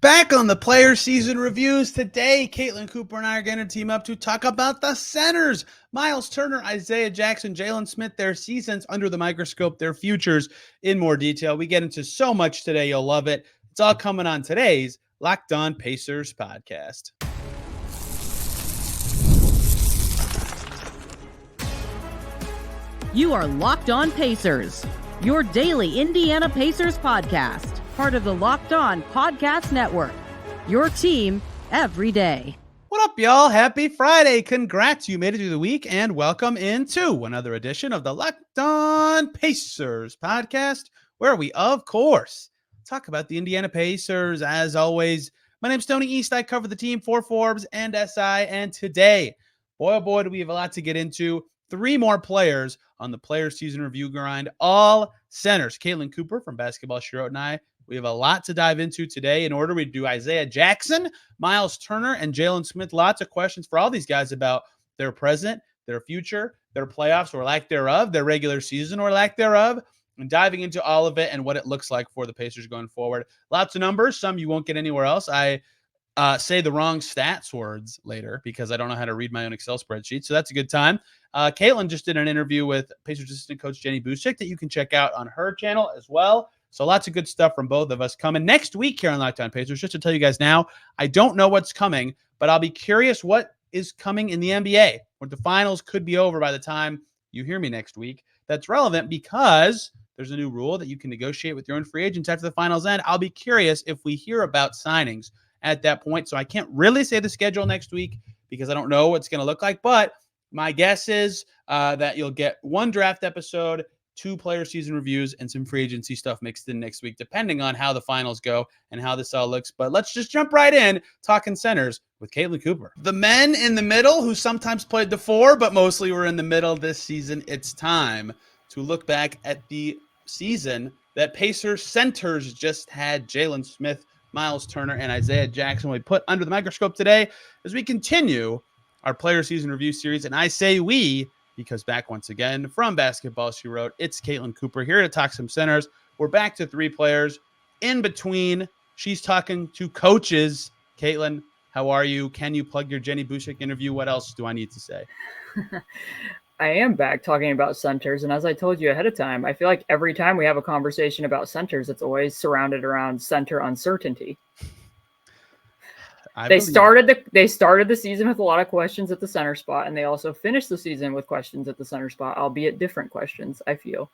Back on the player season reviews today, Caitlin Cooper and I are going to team up to talk about the centers. Myles Turner, Isaiah Jackson, Jaylen Smith, their seasons under the microscope, their futures in more detail. We get into so much today. You'll love it. It's all coming on today's Locked On Pacers podcast. You are Locked On Pacers, your daily Indiana Pacers podcast. Part of the Locked On Podcast Network, your team every day. What up, y'all? Happy Friday. Congrats. You made it through the week, and welcome into another edition of the Locked On Pacers podcast, where we, of course, talk about the Indiana Pacers. As always, my name's Tony East. I cover the team for Forbes and SI, and today, boy, oh boy, do we have a lot to get into. 3 more players on the player season review grind, all centers. Caitlin Cooper from Basketball She Wrote and I. We have a lot to dive into today. In order, we do Isaiah Jackson, Myles Turner, and Jalen Smith. Lots of questions for all these guys about their present, their future, their playoffs or lack thereof, their regular season or lack thereof, and diving into all of it and what it looks like for the Pacers going forward. Lots of numbers, some you won't get anywhere else. I say the wrong stats words later because I don't know how to read my own Excel spreadsheet, so that's a good time. Caitlin just did an interview with Pacers assistant coach Jenny Busick that you can check out on her channel as well. So lots of good stuff from both of us coming next week here on Locked On Pacers. Just to tell you guys now, I don't know what's coming, but I'll be curious what is coming in the NBA. Where the finals could be over by the time you hear me next week. That's relevant because there's a new rule that you can negotiate with your own free agents after the finals end. I'll be curious if we hear about signings at that point. So I can't really say the schedule next week because I don't know what it's going to look like. But my guess is that you'll get 1 draft episode, 2 player season reviews, and some free agency stuff mixed in next week, depending on how the finals go and how this all looks. But let's just jump right in, talking centers with Caitlin Cooper. The men in the middle who sometimes played the 4, but mostly were in the middle this season. It's time to look back at the season that Pacers centers just had. Jalen Smith, Myles Turner, and Isaiah Jackson we put under the microscope today as we continue our player season review series. And I say we, because back once again from Basketball She Wrote, it's Caitlin Cooper here to talk some centers. We're back to 3 players. In between, she's talking to coaches. Caitlin, how are you? Can you plug your Jenny Busick interview? What else do I need to say? I am back talking about centers. And as I told you ahead of time, I feel like every time we have a conversation about centers, it's always surrounded around center uncertainty. They started the season with a lot of questions at the center spot, and they also finished the season with questions at the center spot, albeit different questions, I feel.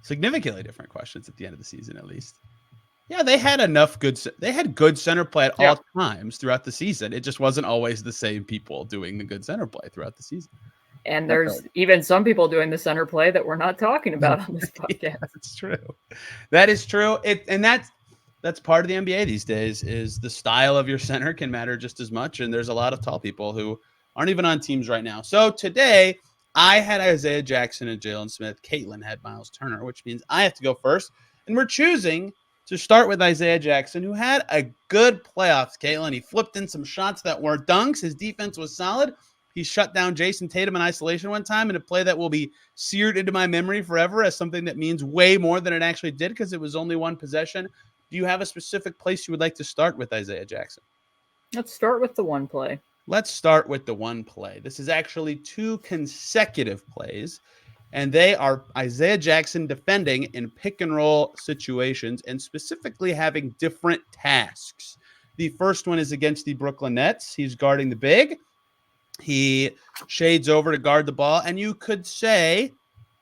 Significantly different questions at the end of the season, at least. Yeah, they had good center play at all times throughout the season. It just wasn't always the same people doing the good center play throughout the season. And there's even some people doing the center play that we're not talking about on this podcast. Yeah, that's true. That is true. That's part of the NBA these days is the style of your center can matter just as much. And there's a lot of tall people who aren't even on teams right now. So today I had Isaiah Jackson and Jalen Smith. Caitlin had Myles Turner, which means I have to go first. And we're choosing to start with Isaiah Jackson, who had a good playoffs, Caitlin. He flipped in some shots that weren't dunks. His defense was solid. He shut down Jason Tatum in isolation one time in a play that will be seared into my memory forever as something that means way more than it actually did because it was only 1 possession. Do you have a specific place you would like to start with Isaiah Jackson? Let's start with the 1 play. Let's start with the 1 play. This is actually 2 consecutive plays, and they are Isaiah Jackson defending in pick and roll situations and specifically having different tasks. The first one is against the Brooklyn Nets. He's guarding the big. He shades over to guard the ball, and you could say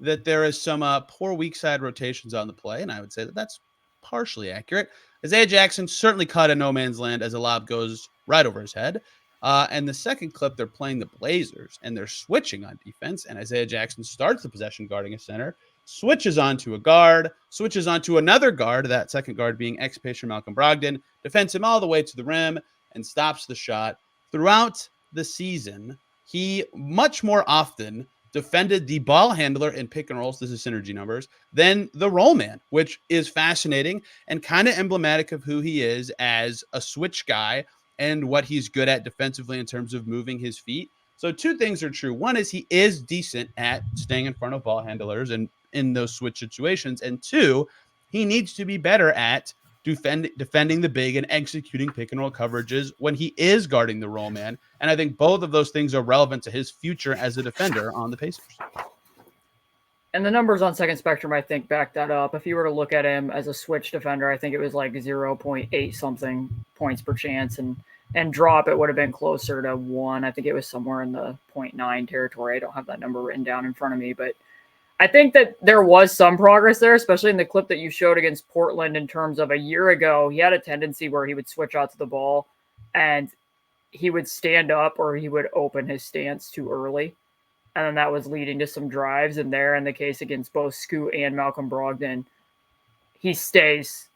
that there is some poor weak side rotations on the play, and I would say that that's partially accurate. Isaiah Jackson certainly caught in no man's land as a lob goes right over his head. And the second clip, they're playing the Blazers, and they're switching on defense, and Isaiah Jackson starts the possession guarding a center, switches onto a guard, switches onto another guard, that second guard being ex-Pacer Malcolm Brogdon, defends him all the way to the rim, and stops the shot. Throughout the season, he much more often defended the ball handler in pick and rolls, this is synergy numbers, than the roll man, which is fascinating and kind of emblematic of who he is as a switch guy and what he's good at defensively in terms of moving his feet. So 2 things are true. One is he is decent at staying in front of ball handlers and in those switch situations. And 2, he needs to be better at defending the big and executing pick and roll coverages when he is guarding the roll man. And I think both of those things are relevant to his future as a defender on the Pacers. And the numbers on Second Spectrum, I think, back that up. If you were to look at him as a switch defender, I think it was like 0.8 something points per chance, and drop, it would have been closer to 1. I think it was somewhere in the 0.9 territory. I don't have that number written down in front of me, but I think that there was some progress there, especially in the clip that you showed against Portland in terms of a year ago. He had a tendency where he would switch out to the ball and he would stand up or he would open his stance too early. And then that was leading to some drives. And there, in the case against both Scoot and Malcolm Brogdon, he stays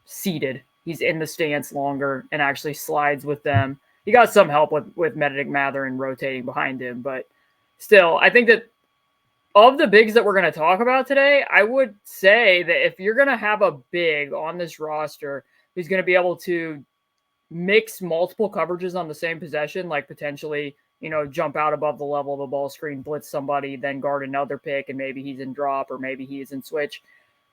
seated. He's in the stance longer and actually slides with them. He got some help with Bennedict, Mathurin rotating behind him. But still, I think that of the bigs that we're going to talk about today, I would say that if you're going to have a big on this roster who's going to be able to mix multiple coverages on the same possession, like potentially, jump out above the level of the ball screen, blitz somebody, then guard another pick, and maybe he's in drop or maybe he is in switch.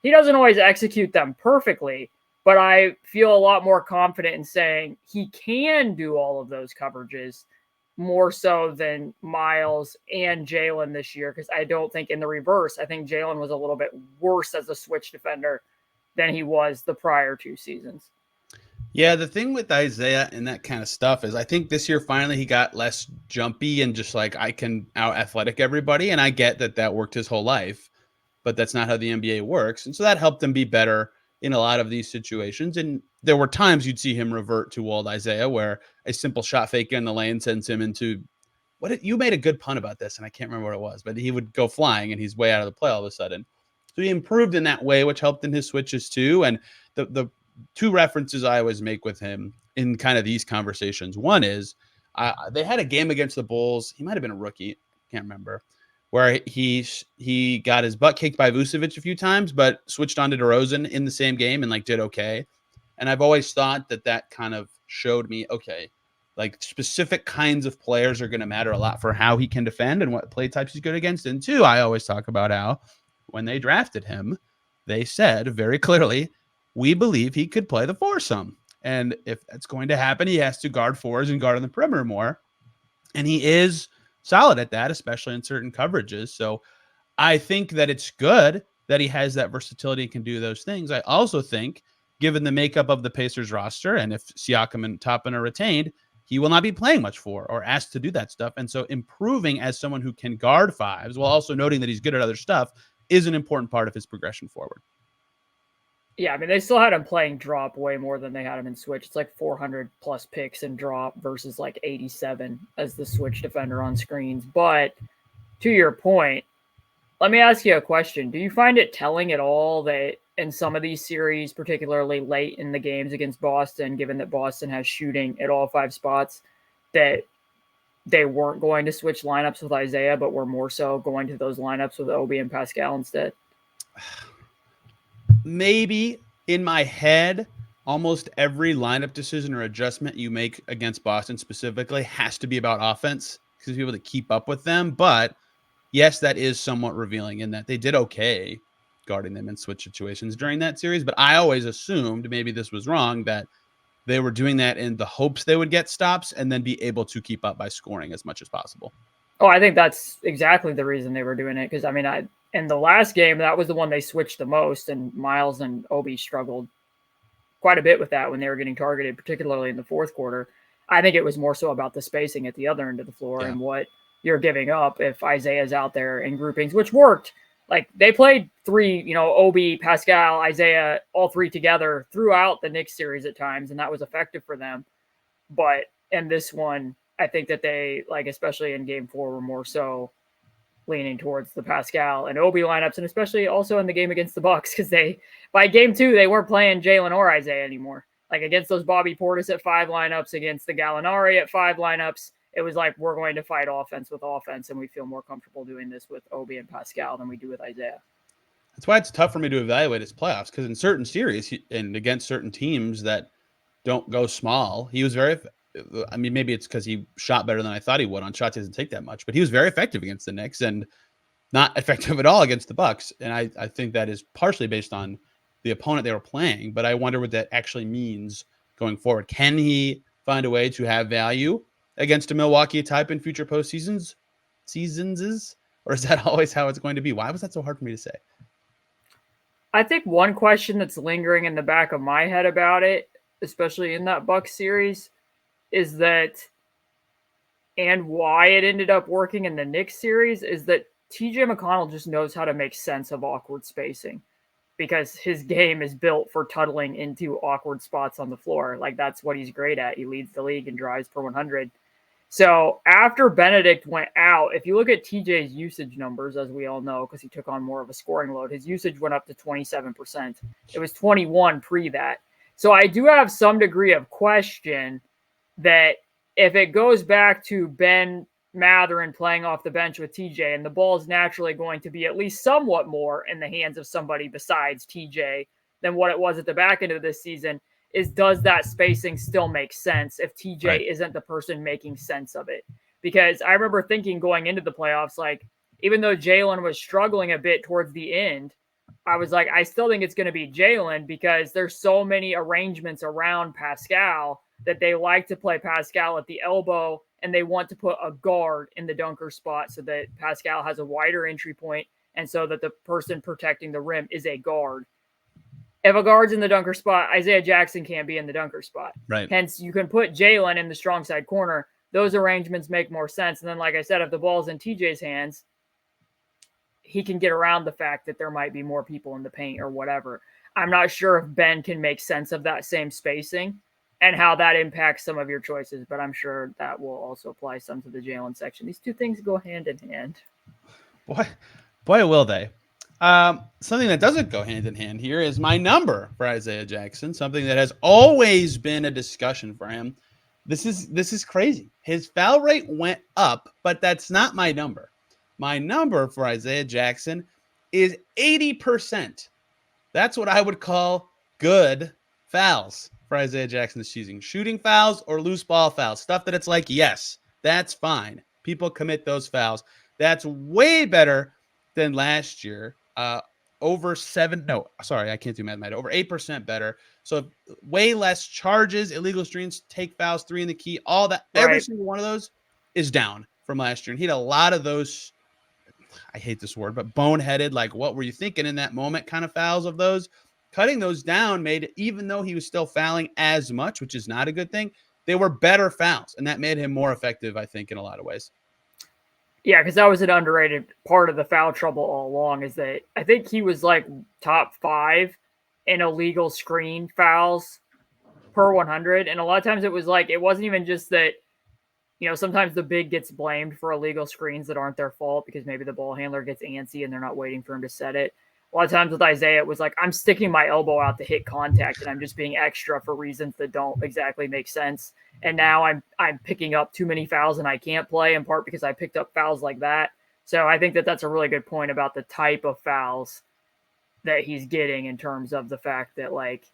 He doesn't always execute them perfectly, but I feel a lot more confident in saying he can do all of those coverages more so than Myles and Jaylen this year, because I don't think in the reverse, I think Jaylen was a little bit worse as a switch defender than he was the prior 2 seasons. Yeah, the thing with Isaiah and that kind of stuff is I think this year finally he got less jumpy and just like I can out athletic everybody. And I get that worked his whole life, but that's not how the NBA works. And so that helped him be better in a lot of these situations. And there were times you'd see him revert to old Isaiah where a simple shot fake in the lane sends him into you made a good pun about this. And I can't remember what it was, but he would go flying and he's way out of the play all of a sudden. So he improved in that way, which helped in his switches too. And the 2 references I always make with him in kind of these conversations. One is they had a game against the Bulls. He might've been a rookie. Can't remember, where he got his butt kicked by Vucevic a few times, but switched on to DeRozan in the same game and like did okay. And I've always thought that kind of showed me, okay, like specific kinds of players are going to matter a lot for how he can defend and what play types he's good against. And 2, I always talk about how when they drafted him, they said very clearly, we believe he could play the 4 some. And if that's going to happen, he has to guard 4s and guard on the perimeter more. And he is solid at that, especially in certain coverages. So I think that it's good that he has that versatility and can do those things. I also think, given the makeup of the Pacers roster, and if Siakam and Toppin are retained, he will not be playing much 4 or asked to do that stuff. And so improving as someone who can guard 5s while also noting that he's good at other stuff is an important part of his progression forward. Yeah, I mean, they still had him playing drop way more than they had him in switch. It's like 400 plus picks in drop versus like 87 as the switch defender on screens. But to your point, let me ask you a question. Do you find it telling at all that in some of these series, particularly late in the games against Boston, given that Boston has shooting at all 5 spots, that they weren't going to switch lineups with Isaiah, but were more so going to those lineups with Obi and Pascal instead? Maybe in my head, almost every lineup decision or adjustment you make against Boston specifically has to be about offense because you're able to keep up with them. But yes, that is somewhat revealing in that they did okay guarding them in switch situations during that series. But I always assumed, maybe this was wrong, that they were doing that in the hopes they would get stops and then be able to keep up by scoring as much as possible. Oh, I think that's exactly the reason they were doing it. Because, I mean, in the last game, that was the one they switched the most, and Myles and Obi struggled quite a bit with that when they were getting targeted, particularly in the 4th quarter. I think it was more so about the spacing at the other end of the floor and what you're giving up if Isaiah's out there in groupings, which worked. Like, they played 3, Obi, Pascal, Isaiah, all 3 together throughout the Knicks series at times, and that was effective for them. But in this one, I think that they, like, especially in game 4, were more so leaning towards the Pascal and Obi lineups, and especially also in the game against the Bucks, because by game 2, they weren't playing Jaylen or Isaiah anymore. Like, against those Bobby Portis at 5 lineups, against the Gallinari at 5 lineups, it was like, we're going to fight offense with offense, and we feel more comfortable doing this with Obi and Pascal than we do with Isaiah. That's why it's tough for me to evaluate his playoffs, because in certain series and against certain teams that don't go small, he was very, I mean, maybe it's because he shot better than I thought he would on shots he doesn't take that much, but he was very effective against the Knicks and not effective at all against the Bucks. And I think that is partially based on the opponent they were playing, but I wonder what that actually means going forward. Can he find a way to have value against a Milwaukee type in future postseasons? Or is that always how it's going to be? Why was that so hard for me to say? I think one question that's lingering in the back of my head about it, especially in that Bucks series, is that, and why it ended up working in the Knicks series, is that TJ McConnell just knows how to make sense of awkward spacing because his game is built for tunneling into awkward spots on the floor. Like, that's what he's great at. He leads the league in drives per 100. So after Bennedict went out, if you look at TJ's usage numbers, as we all know, because he took on more of a scoring load, his usage went up to 27%. It was 21 pre that. So I do have some degree of question that if it goes back to Ben Mathurin playing off the bench with TJ, and the ball is naturally going to be at least somewhat more in the hands of somebody besides TJ than what it was at the back end of this season, is does that spacing still make sense if TJ isn't the person making sense of it? Because I remember thinking going into the playoffs, like, even though Jaylen was struggling a bit towards the end, I was like, I still think it's going to be Jaylen because there's so many arrangements around Pascal that they like to play Pascal at the elbow and they want to put a guard in the dunker spot so that Pascal has a wider entry point and so that the person protecting the rim is a guard. If a guard's in the dunker spot, Isaiah Jackson can't be in the dunker spot. Right. Hence, you can put Jaylen in the strong side corner. Those arrangements make more sense. And then, like I said, if the ball's in TJ's hands, he can get around the fact that there might be more people in the paint or whatever. I'm not sure if Ben can make sense of that same spacing and how that impacts some of your choices, but I'm sure that will also apply some to the Jaylen section. These two things go hand in hand. Boy, will they. Something that doesn't go hand in hand here is my number for Isaiah Jackson, something that has always been a discussion for him. This is crazy. His foul rate went up, but that's not my number. My number for Isaiah Jackson is 80%. That's what I would call good fouls for Isaiah Jackson this season. Shooting fouls or loose ball fouls. Stuff that it's like, yes, that's fine. People commit those fouls. That's way better than last year. Over 8% better. So way less charges, illegal screens, take fouls, 3 in the key, all that. Right. Every single one of those is down from last year. And he had a lot of those, I hate this word, but boneheaded, like, what were you thinking in that moment kind of fouls of those. Cutting those down made it, even though he was still fouling as much, which is not a good thing, they were better fouls. And that made him more effective, I think, in a lot of ways. Yeah, because that was an underrated part of the foul trouble all along, is that I think he was like top 5 in illegal screen fouls per 100. And a lot of times it was like, it wasn't even just that, you know, sometimes the big gets blamed for illegal screens that aren't their fault because maybe the ball handler gets antsy and they're not waiting for him to set it. A lot of times with Isaiah, it was like, I'm sticking my elbow out to hit contact and I'm just being extra for reasons that don't exactly make sense. And now I'm picking up too many fouls and I can't play, in part because I picked up fouls like that. So I think that that's a really good point about the type of fouls that he's getting, in terms of the fact that, like,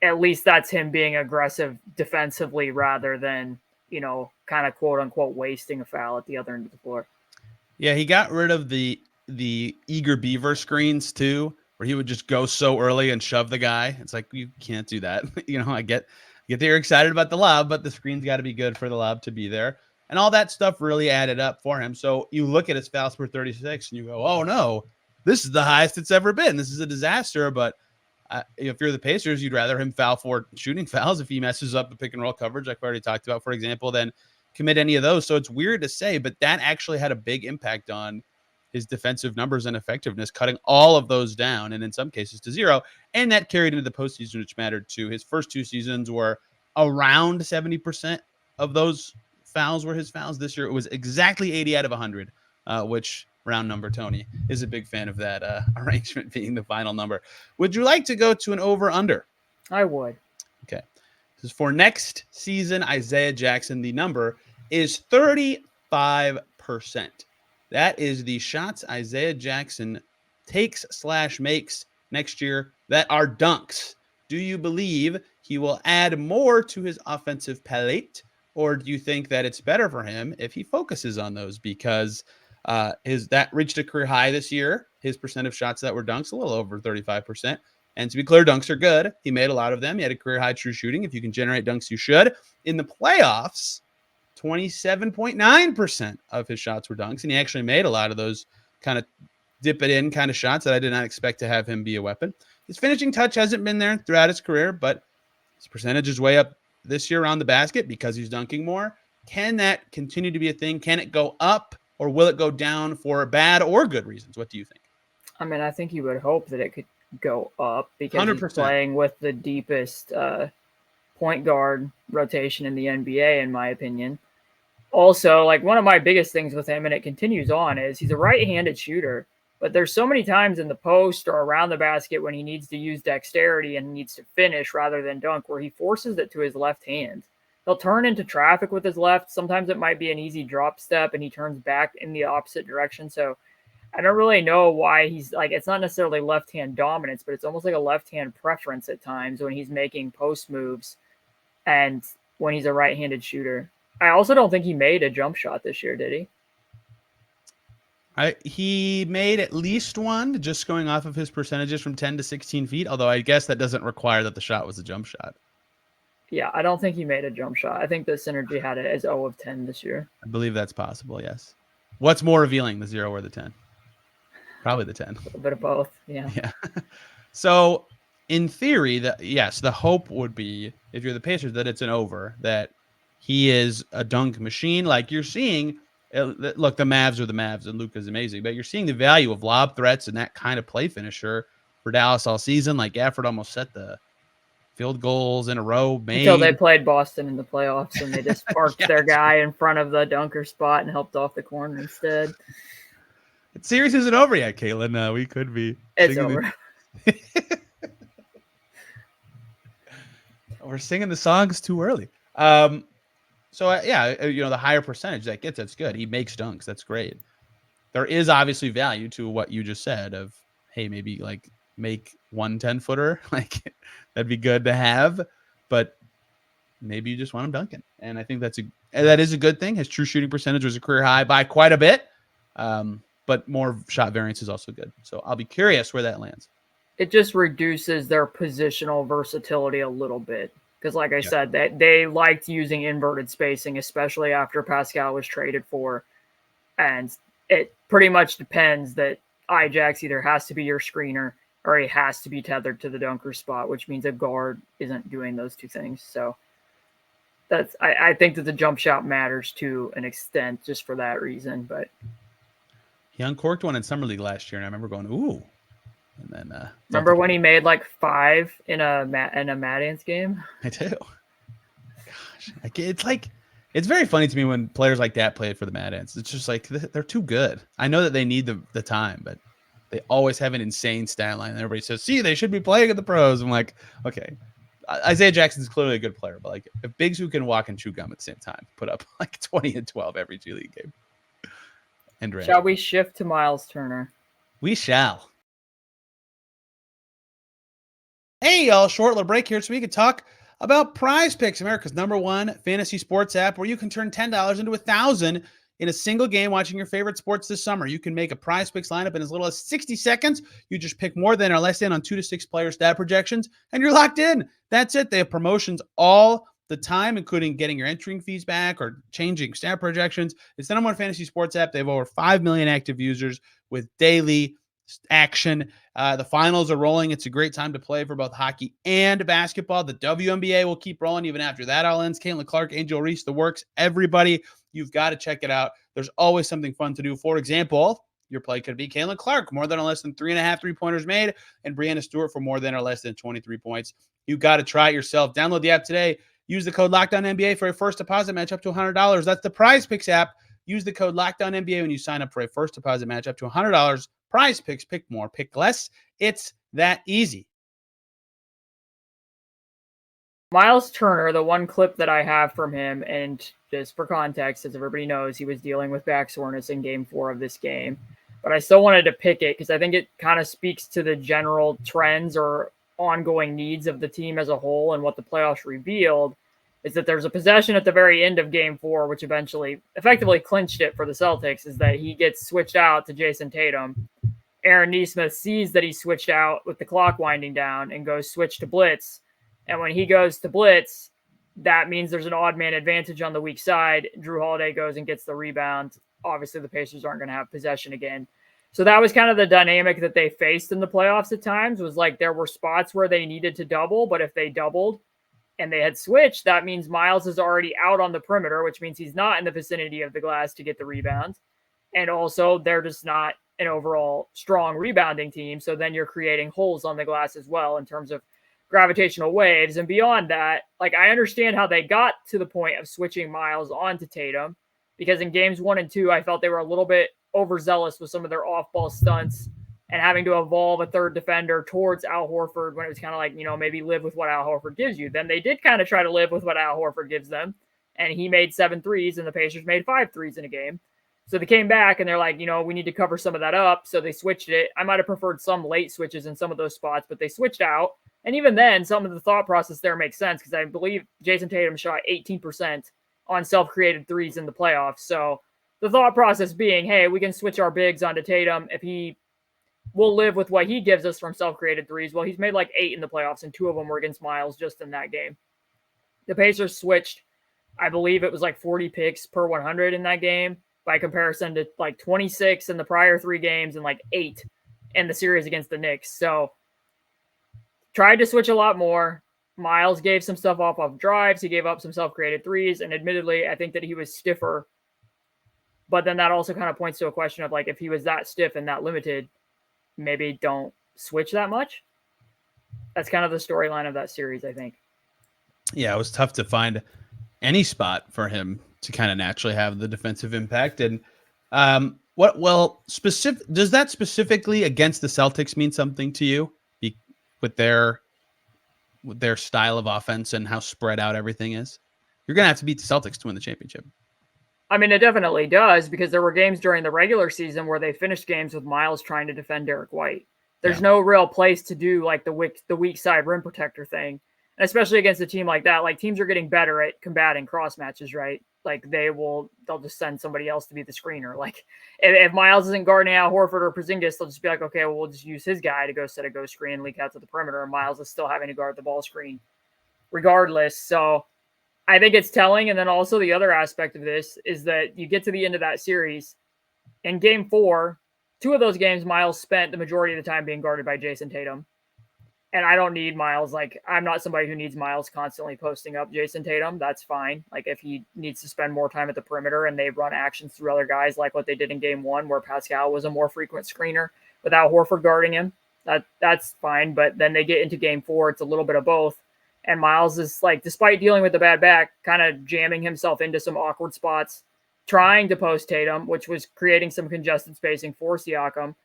at least that's him being aggressive defensively rather than, you know, kind of quote unquote wasting a foul at the other end of the floor. Yeah, he got rid of the eager beaver screens too, where he would just go so early and shove the guy. It's like, you can't do that. You know, I get that you're excited about the lob, but the screen's got to be good for the lob to be there. And all that stuff really added up for him. So you look at his fouls per 36 and you go, oh no, this is the highest it's ever been. This is a disaster. But if you're the Pacers, you'd rather him foul for shooting fouls if he messes up the pick and roll coverage, like we already talked about, for example, than commit any of those. So it's weird to say, but that actually had a big impact on his defensive numbers and effectiveness, cutting all of those down, and in some cases to 0. And that carried into the postseason, which mattered too. His first 2 seasons were around 70% of those fouls were his fouls. This year it was exactly 80 out of 100, which, round number, Tony is a big fan of that arrangement being the final number. Would you like to go to an over-under? I would. Okay. This is for next season, Isaiah Jackson. The number is 35%. That is the shots Isaiah Jackson takes/makes next year that are dunks. Do you believe he will add more to his offensive palette, or do you think that it's better for him if he focuses on those? Because that reached a career high this year. His percent of shots that were dunks, a little over 35%. And to be clear, dunks are good. He made a lot of them. He had a career high true shooting. If you can generate dunks, you should. In the playoffs, 27.9% of his shots were dunks. And he actually made a lot of those kind of dip it in kind of shots that I did not expect to have him be a weapon. His finishing touch hasn't been there throughout his career, but his percentage is way up this year around the basket because he's dunking more. Can that continue to be a thing? Can it go up, or will it go down for bad or good reasons? What do you think? I mean, I think you would hope that it could go up because 100%. he's playing with the deepest point guard rotation in the NBA, in my opinion. Also, like, one of my biggest things with him, and it continues on, is he's a right-handed shooter. But there's so many times in the post or around the basket when he needs to use dexterity and needs to finish rather than dunk, where he forces it to his left hand. He'll turn into traffic with his left. Sometimes it might be an easy drop step and he turns back in the opposite direction. So I don't really know why he's like, it's not necessarily left-hand dominance, but it's almost like a left-hand preference at times when he's making post moves and when he's a right-handed shooter. I also don't think he made a jump shot this year, did he? He made at least one, just going off of his percentages from 10 to 16 feet, although I guess that doesn't require that the shot was a jump shot. Yeah, I don't think he made a jump shot. I think the Synergy had it as 0 of 10 this year. I believe that's possible, yes. What's more revealing, the 0 or the 10? Probably the 10. A little bit of both, yeah. Yeah. So, in theory, the hope would be, if you're the Pacers, that it's an over, that he is a dunk machine. Like you're seeing, look, the Mavs are the Mavs, and Luka's amazing, but you're seeing the value of lob threats and that kind of play finisher for Dallas all season. Like Gafford almost set the field goals in a row. Until they played Boston in the playoffs, and they just parked their guy in front of the dunker spot and helped off the corner instead. The series isn't over yet, Caitlin. We could be. It's over. We're singing the songs too early. The higher percentage that gets, that's good. He makes dunks. That's great. There is obviously value to what you just said of, hey, maybe like make 1 10-footer. Like that'd be good to have, but maybe you just want him dunking. And I think that is a good thing. His true shooting percentage was a career high by quite a bit. But more shot variance is also good. So I'll be curious where that lands. It just reduces their positional versatility a little bit. Because like I said, they liked using inverted spacing, especially after Pascal was traded for. And it pretty much depends that Ijax either has to be your screener or he has to be tethered to the dunker spot, which means a guard isn't doing those two things. So I think that the jump shot matters to an extent just for that reason. But he uncorked one in Summer League last year, and I remember going, ooh. And then remember when he made like 5 in a Mad Ants game? I do. Gosh, it's very funny to me when players like that play for the Mad Ants. It's just like they're too good. I know that they need the time, but they always have an insane stat line. And everybody says, "See, they should be playing at the pros." I'm like, okay, Isaiah Jackson's clearly a good player, but like if bigs who can walk and chew gum at the same time put up like 20 and 12 every G League game. And shall we shift to Myles Turner? We shall. Hey, y'all, short little break here so we can talk about Prize Picks, America's #1 fantasy sports app where you can turn $10 into $1,000 in a single game watching your favorite sports this summer. You can make a Prize Picks lineup in as little as 60 seconds. You just pick more than or less than on 2 to 6 player stat projections, and you're locked in. That's it. They have promotions all the time, including getting your entering fees back or changing stat projections. It's the #1 fantasy sports app. They have over 5 million active users with daily action. The finals are rolling. It's a great time to play for both hockey and basketball. The WNBA will keep rolling even after that all ends. Caitlin Clark, Angel Reese, the works. Everybody, you've got to check it out. There's always something fun to do. For example, your play could be Caitlin Clark, more than or less than 3.5 3-pointers made, and Brianna Stewart for more than or less than 23 points. You got to try it yourself. Download the app today. Use the code LOCKDOWNNBA for a first deposit match up to $100. That's the Prize Picks app. Use the code LOCKDOWNNBA when you sign up for a first deposit match up to $100. Prize Picks, pick more, pick less. It's that easy. Myles Turner, the one clip that I have from him, and just for context, as everybody knows, he was dealing with back soreness in game 4 of this game. But I still wanted to pick it because I think it kind of speaks to the general trends or ongoing needs of the team as a whole, and what the playoffs revealed is that there's a possession at the very end of game 4, which eventually effectively clinched it for the Celtics, is that he gets switched out to Jason Tatum. Aaron Nesmith sees that he switched out with the clock winding down and goes switch to blitz. And when he goes to blitz, that means there's an odd man advantage on the weak side. Drew Holiday goes and gets the rebound. Obviously, the Pacers aren't going to have possession again. So that was kind of the dynamic that they faced in the playoffs at times, was like there were spots where they needed to double, but if they doubled and they had switched, that means Myles is already out on the perimeter, which means he's not in the vicinity of the glass to get the rebound. And also, they're just not an overall strong rebounding team. So then you're creating holes on the glass as well in terms of gravitational waves. And beyond that, like, I understand how they got to the point of switching Myles onto Tatum, because in games 1 and 2, I felt they were a little bit overzealous with some of their off-ball stunts and having to evolve a third defender towards Al Horford when it was kind of like, maybe live with what Al Horford gives you. Then they did kind of try to live with what Al Horford gives them, and he made 7 threes, and the Pacers made 5 threes in a game. So they came back, and they're like, we need to cover some of that up, so they switched it. I might have preferred some late switches in some of those spots, but they switched out. And even then, some of the thought process there makes sense, because I believe Jason Tatum shot 18% on self-created threes in the playoffs. So the thought process being, hey, we can switch our bigs onto Tatum if he will live with what he gives us from self-created threes. Well, he's made like 8 in the playoffs, and 2 of them were against Myles just in that game. The Pacers switched, I believe it was like 40 picks per 100 in that game, by comparison to like 26 in the prior 3 games and like 8 in the series against the Knicks. So tried to switch a lot more. Myles gave some stuff off of drives. He gave up some self-created threes. And admittedly, I think that he was stiffer. But then that also kind of points to a question of, like, if he was that stiff and that limited, maybe don't switch that much. That's kind of the storyline of that series, I think. Yeah, it was tough to find any spot for him to kind of naturally have the defensive impact. And does that specifically against the Celtics mean something to you with their style of offense and how spread out everything is? You're going to have to beat the Celtics to win the championship. I mean, it definitely does, because there were games during the regular season where they finished games with Myles trying to defend Derek White. There's no real place to do like the weak side rim protector thing, and especially against a team like that. Like, teams are getting better at combating cross matches, right? Like, they'll just send somebody else to be the screener. Like, if Myles isn't guarding Al Horford or Porzingis, they'll just be like, okay, well, we'll just use his guy to go set a go screen and leak out to the perimeter, and Myles is still having to guard the ball screen regardless. So I think it's telling. And then also the other aspect of this is that you get to the end of that series. In game 4, 2 of those games, Myles spent the majority of the time being guarded by Jason Tatum. And I don't need Myles. Like, I'm not somebody who needs Myles constantly posting up Jason Tatum. That's fine. Like, if he needs to spend more time at the perimeter and they run actions through other guys, like what they did in game 1, where Pascal was a more frequent screener without Horford guarding him, that's fine. But then they get into game 4, it's a little bit of both. And Myles is, like, despite dealing with the bad back, kind of jamming himself into some awkward spots, trying to post Tatum, which was creating some congested spacing for Siakam.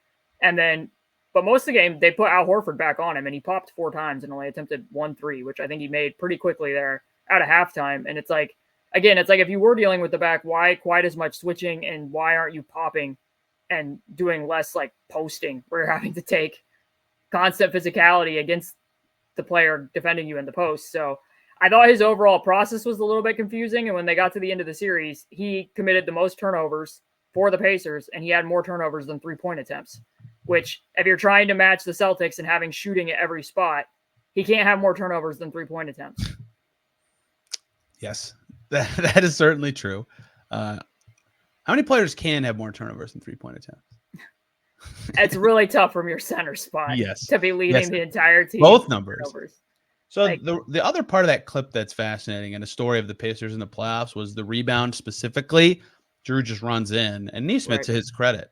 But most of the game, they put Al Horford back on him, and he popped 4 times and only attempted 1 3, which I think he made pretty quickly there out of halftime. And it's like, again, it's like, if you were dealing with the back, why quite as much switching, and why aren't you popping and doing less like posting, where you're having to take constant physicality against the player defending you in the post? So I thought his overall process was a little bit confusing. And when they got to the end of the series, he committed the most turnovers for the Pacers, and he had more turnovers than 3-point attempts, which, if you're trying to match the Celtics and having shooting at every spot, he can't have more turnovers than 3-point attempts. Yes, that is certainly true. How many players can have more turnovers than 3-point attempts? It's really tough from your center spot to be leading the entire team. Both numbers. So like, the other part of that clip that's fascinating, and a story of the Pacers in the playoffs, was the rebound specifically. Drew just runs in, and Nesmith, to his credit,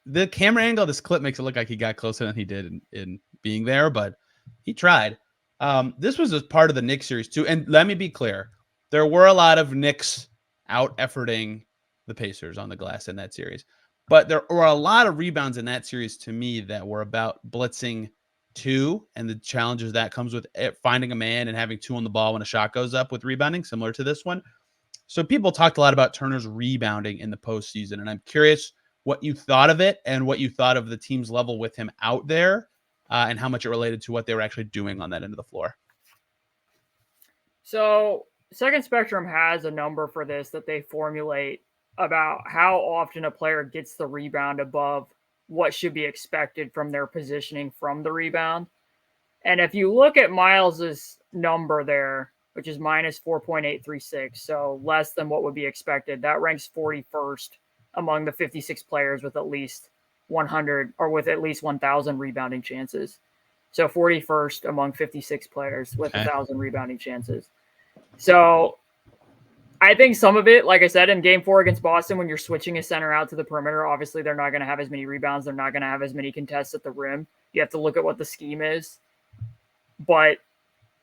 the camera angle of this clip makes it look like he got closer than he did in being there, but he tried. This was a part of the Knicks series too. And let me be clear, there were a lot of Knicks out-efforting the Pacers on the glass in that series. But there were a lot of rebounds in that series to me that were about blitzing 2 and the challenges that comes with finding a man and having 2 on the ball when a shot goes up with rebounding, similar to this one. So people talked a lot about Turner's rebounding in the postseason, and I'm curious what you thought of it and what you thought of the team's level with him out there, and how much it related to what they were actually doing on that end of the floor. So Second Spectrum has a number for this that they formulate about how often a player gets the rebound above what should be expected from their positioning from the rebound. And if you look at Myles's number there, which is minus 4.836, so less than what would be expected, that ranks 41st among the 56 players with at least 100 or with at least 1,000 rebounding chances. So 41st among 56 players with 1,000 rebounding chances. So I think some of it, like I said, in game 4 against Boston, when you're switching a center out to the perimeter, obviously they're not going to have as many rebounds. They're not going to have as many contests at the rim. You have to look at what the scheme is. But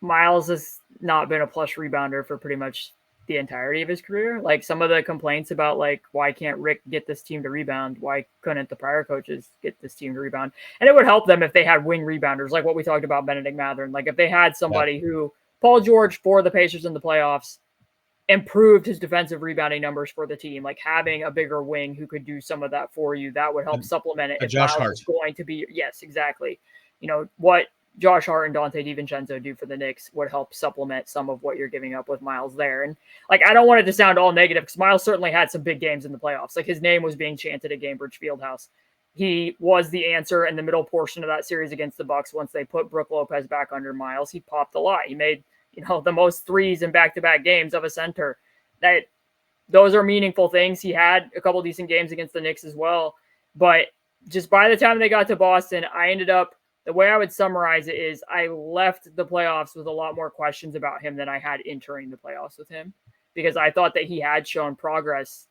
Myles has not been a plus rebounder for pretty much the entirety of his career. Like some of the complaints about like, why can't Rick get this team to rebound? Why couldn't the prior coaches get this team to rebound? And it would help them if they had wing rebounders, like what we talked about Bennedict Mathurin. Like if they had somebody who, Paul George for the Pacers in the playoffs, improved his defensive rebounding numbers for the team, like having a bigger wing who could do some of that for you, that would help supplement it. If Josh Myles Hart is going to be, yes, exactly. You know, what Josh Hart and Dante DiVincenzo do for the Knicks would help supplement some of what you're giving up with Myles there. And like, I don't want it to sound all negative because Myles certainly had some big games in the playoffs. Like his name was being chanted at Gainbridge Fieldhouse. He was the answer in the middle portion of that series against the Bucks. Once they put Brook Lopez back under Myles, he popped a lot. He made, you know, the most threes in back-to-back games of a center. That those are meaningful things. He had a couple decent games against the Knicks as well. But just by the time they got to Boston, I ended up, the way I would summarize it is I left the playoffs with a lot more questions about him than I had entering the playoffs with him, because I thought that he had shown progress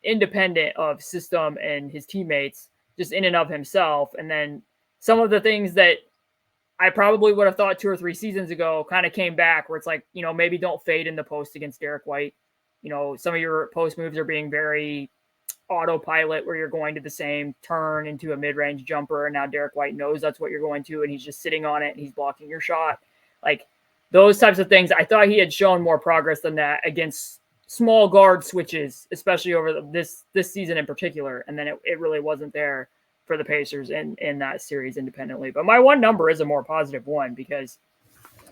independent of system and his teammates, just in and of himself. And then some of the things that I probably would have thought 2 or 3 seasons ago kind of came back, where it's like, you know, maybe don't fade in the post against Derek White. You know, some of your post moves are being very autopilot, where you're going to the same turn into a mid-range jumper, and now Derek White knows that's what you're going to, and he's just sitting on it and he's blocking your shot. Like those types of things, I thought he had shown more progress than that against small guard switches, especially over this season in particular. And then it really wasn't there for the Pacers in that series independently. But my one number is a more positive one, because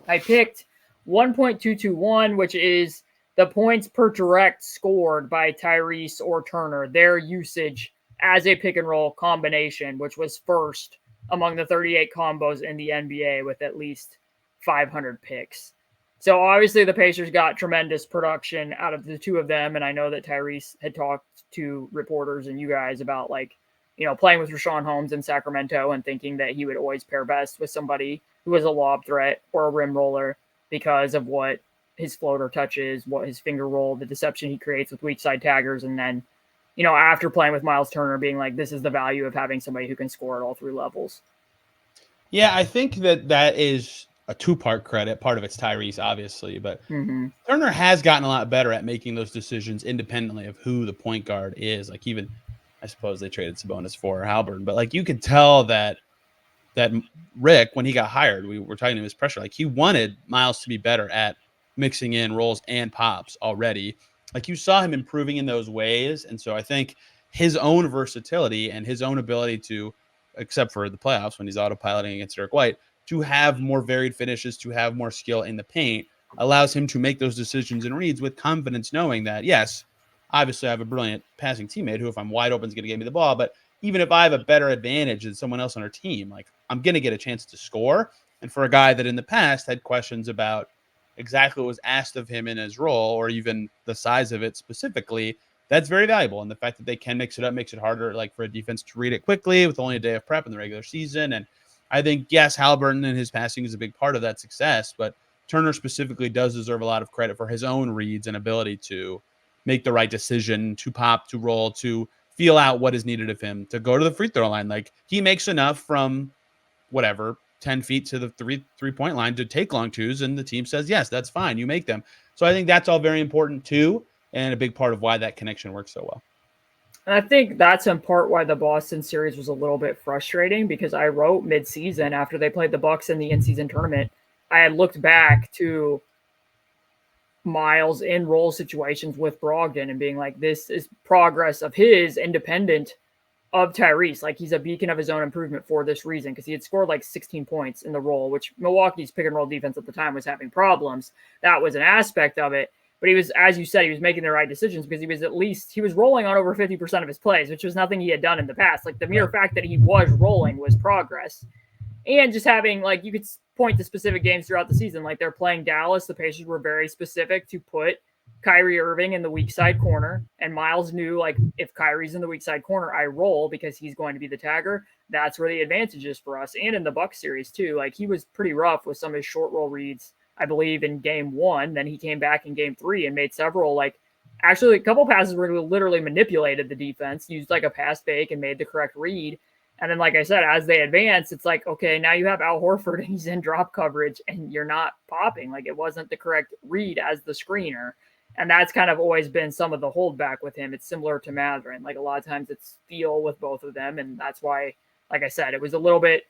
I picked 1.221, which is the points per direct scored by Tyrese or Turner, their usage as a pick and roll combination, which was first among the 38 combos in the NBA with at least 500 picks. So obviously the Pacers got tremendous production out of the two of them. And I know that Tyrese had talked to reporters and you guys about, like, you know, playing with Rashawn Holmes in Sacramento and thinking that he would always pair best with somebody who was a lob threat or a rim roller because of what his floater touch is, what his finger roll, the deception he creates with weak side taggers. And then, you know, after playing with Myles Turner, being like, this is the value of having somebody who can score at all 3 levels. Yeah, I think that is a 2-part credit. Part of it's Tyrese, obviously, but Turner has gotten a lot better at making those decisions independently of who the point guard is. Like, even, I suppose they traded Sabonis for Haliburton, but like you could tell that Rick, when he got hired, we were talking to his pressure, like he wanted Myles to be better at mixing in rolls and pops already. Like you saw him improving in those ways. And so I think his own versatility and his own ability to, except for the playoffs when he's autopiloting against Derek White, to have more varied finishes, to have more skill in the paint, allows him to make those decisions and reads with confidence, knowing that, yes, obviously I have a brilliant passing teammate who, if I'm wide open, is going to give me the ball. But even if I have a better advantage than someone else on our team, like I'm going to get a chance to score. And for a guy that in the past had questions about exactly what was asked of him in his role, or even the size of it specifically, that's very valuable. And the fact that they can mix it up makes it harder, like, for a defense to read it quickly with only a day of prep in the regular season. And I think, yes, Haliburton and his passing is a big part of that success, but Turner specifically does deserve a lot of credit for his own reads and ability to make the right decision, to pop, to roll, to feel out what is needed of him, to go to the free throw line. Like, he makes enough from whatever, 10 feet to the three-point line to take long twos, and the team says, yes, that's fine, you make them. So I think that's all very important too, and a big part of why that connection works so well. And I think that's in part why the Boston series was a little bit frustrating, because I wrote mid-season after they played the Bucks in the in-season tournament, I had looked back to Myles in role situations with Brogdon and being like, this is progress of his independent of Tyrese. Like, he's a beacon of his own improvement for this reason, because he had scored like 16 points in the role, which Milwaukee's pick and roll defense at the time was having problems. That was an aspect of it. But he was, as you said, he was making the right decisions because he was rolling on over 50% of his plays, which was nothing he had done in the past. Like the mere fact that he was rolling was progress. And just having, like, you could point to specific games throughout the season. Like they're playing Dallas. The Pacers were very specific to put Kyrie Irving in the weak side corner. And Myles knew, like, if Kyrie's in the weak side corner, I roll because he's going to be the tagger. That's where the advantage is for us. And in the Bucks series, too. Like, he was pretty rough with some of his short roll reads, I believe, in game 1. Then he came back in game 3 and made several, like, actually a couple passes where he literally manipulated the defense, used, like, a pass fake and made the correct read. And then, like I said, as they advance, it's like, okay, now you have Al Horford and he's in drop coverage and you're not popping. Like, it wasn't the correct read as the screener. And that's kind of always been some of the holdback with him. It's similar to Mathurin. Like, a lot of times it's feel with both of them. And that's why, like I said, it was a little bit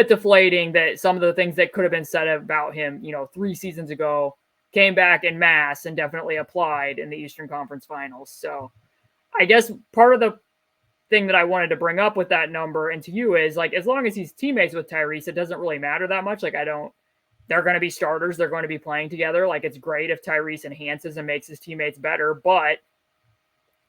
deflating that some of the things that could have been said about him, 3 seasons ago came back en masse and definitely applied in the Eastern Conference Finals. So I guess part of the thing that I wanted to bring up with that number and to you is, like, as long as he's teammates with Tyrese, it doesn't really matter that much. Like, they're going to be starters. They're going to be playing together. Like, it's great if Tyrese enhances and makes his teammates better. But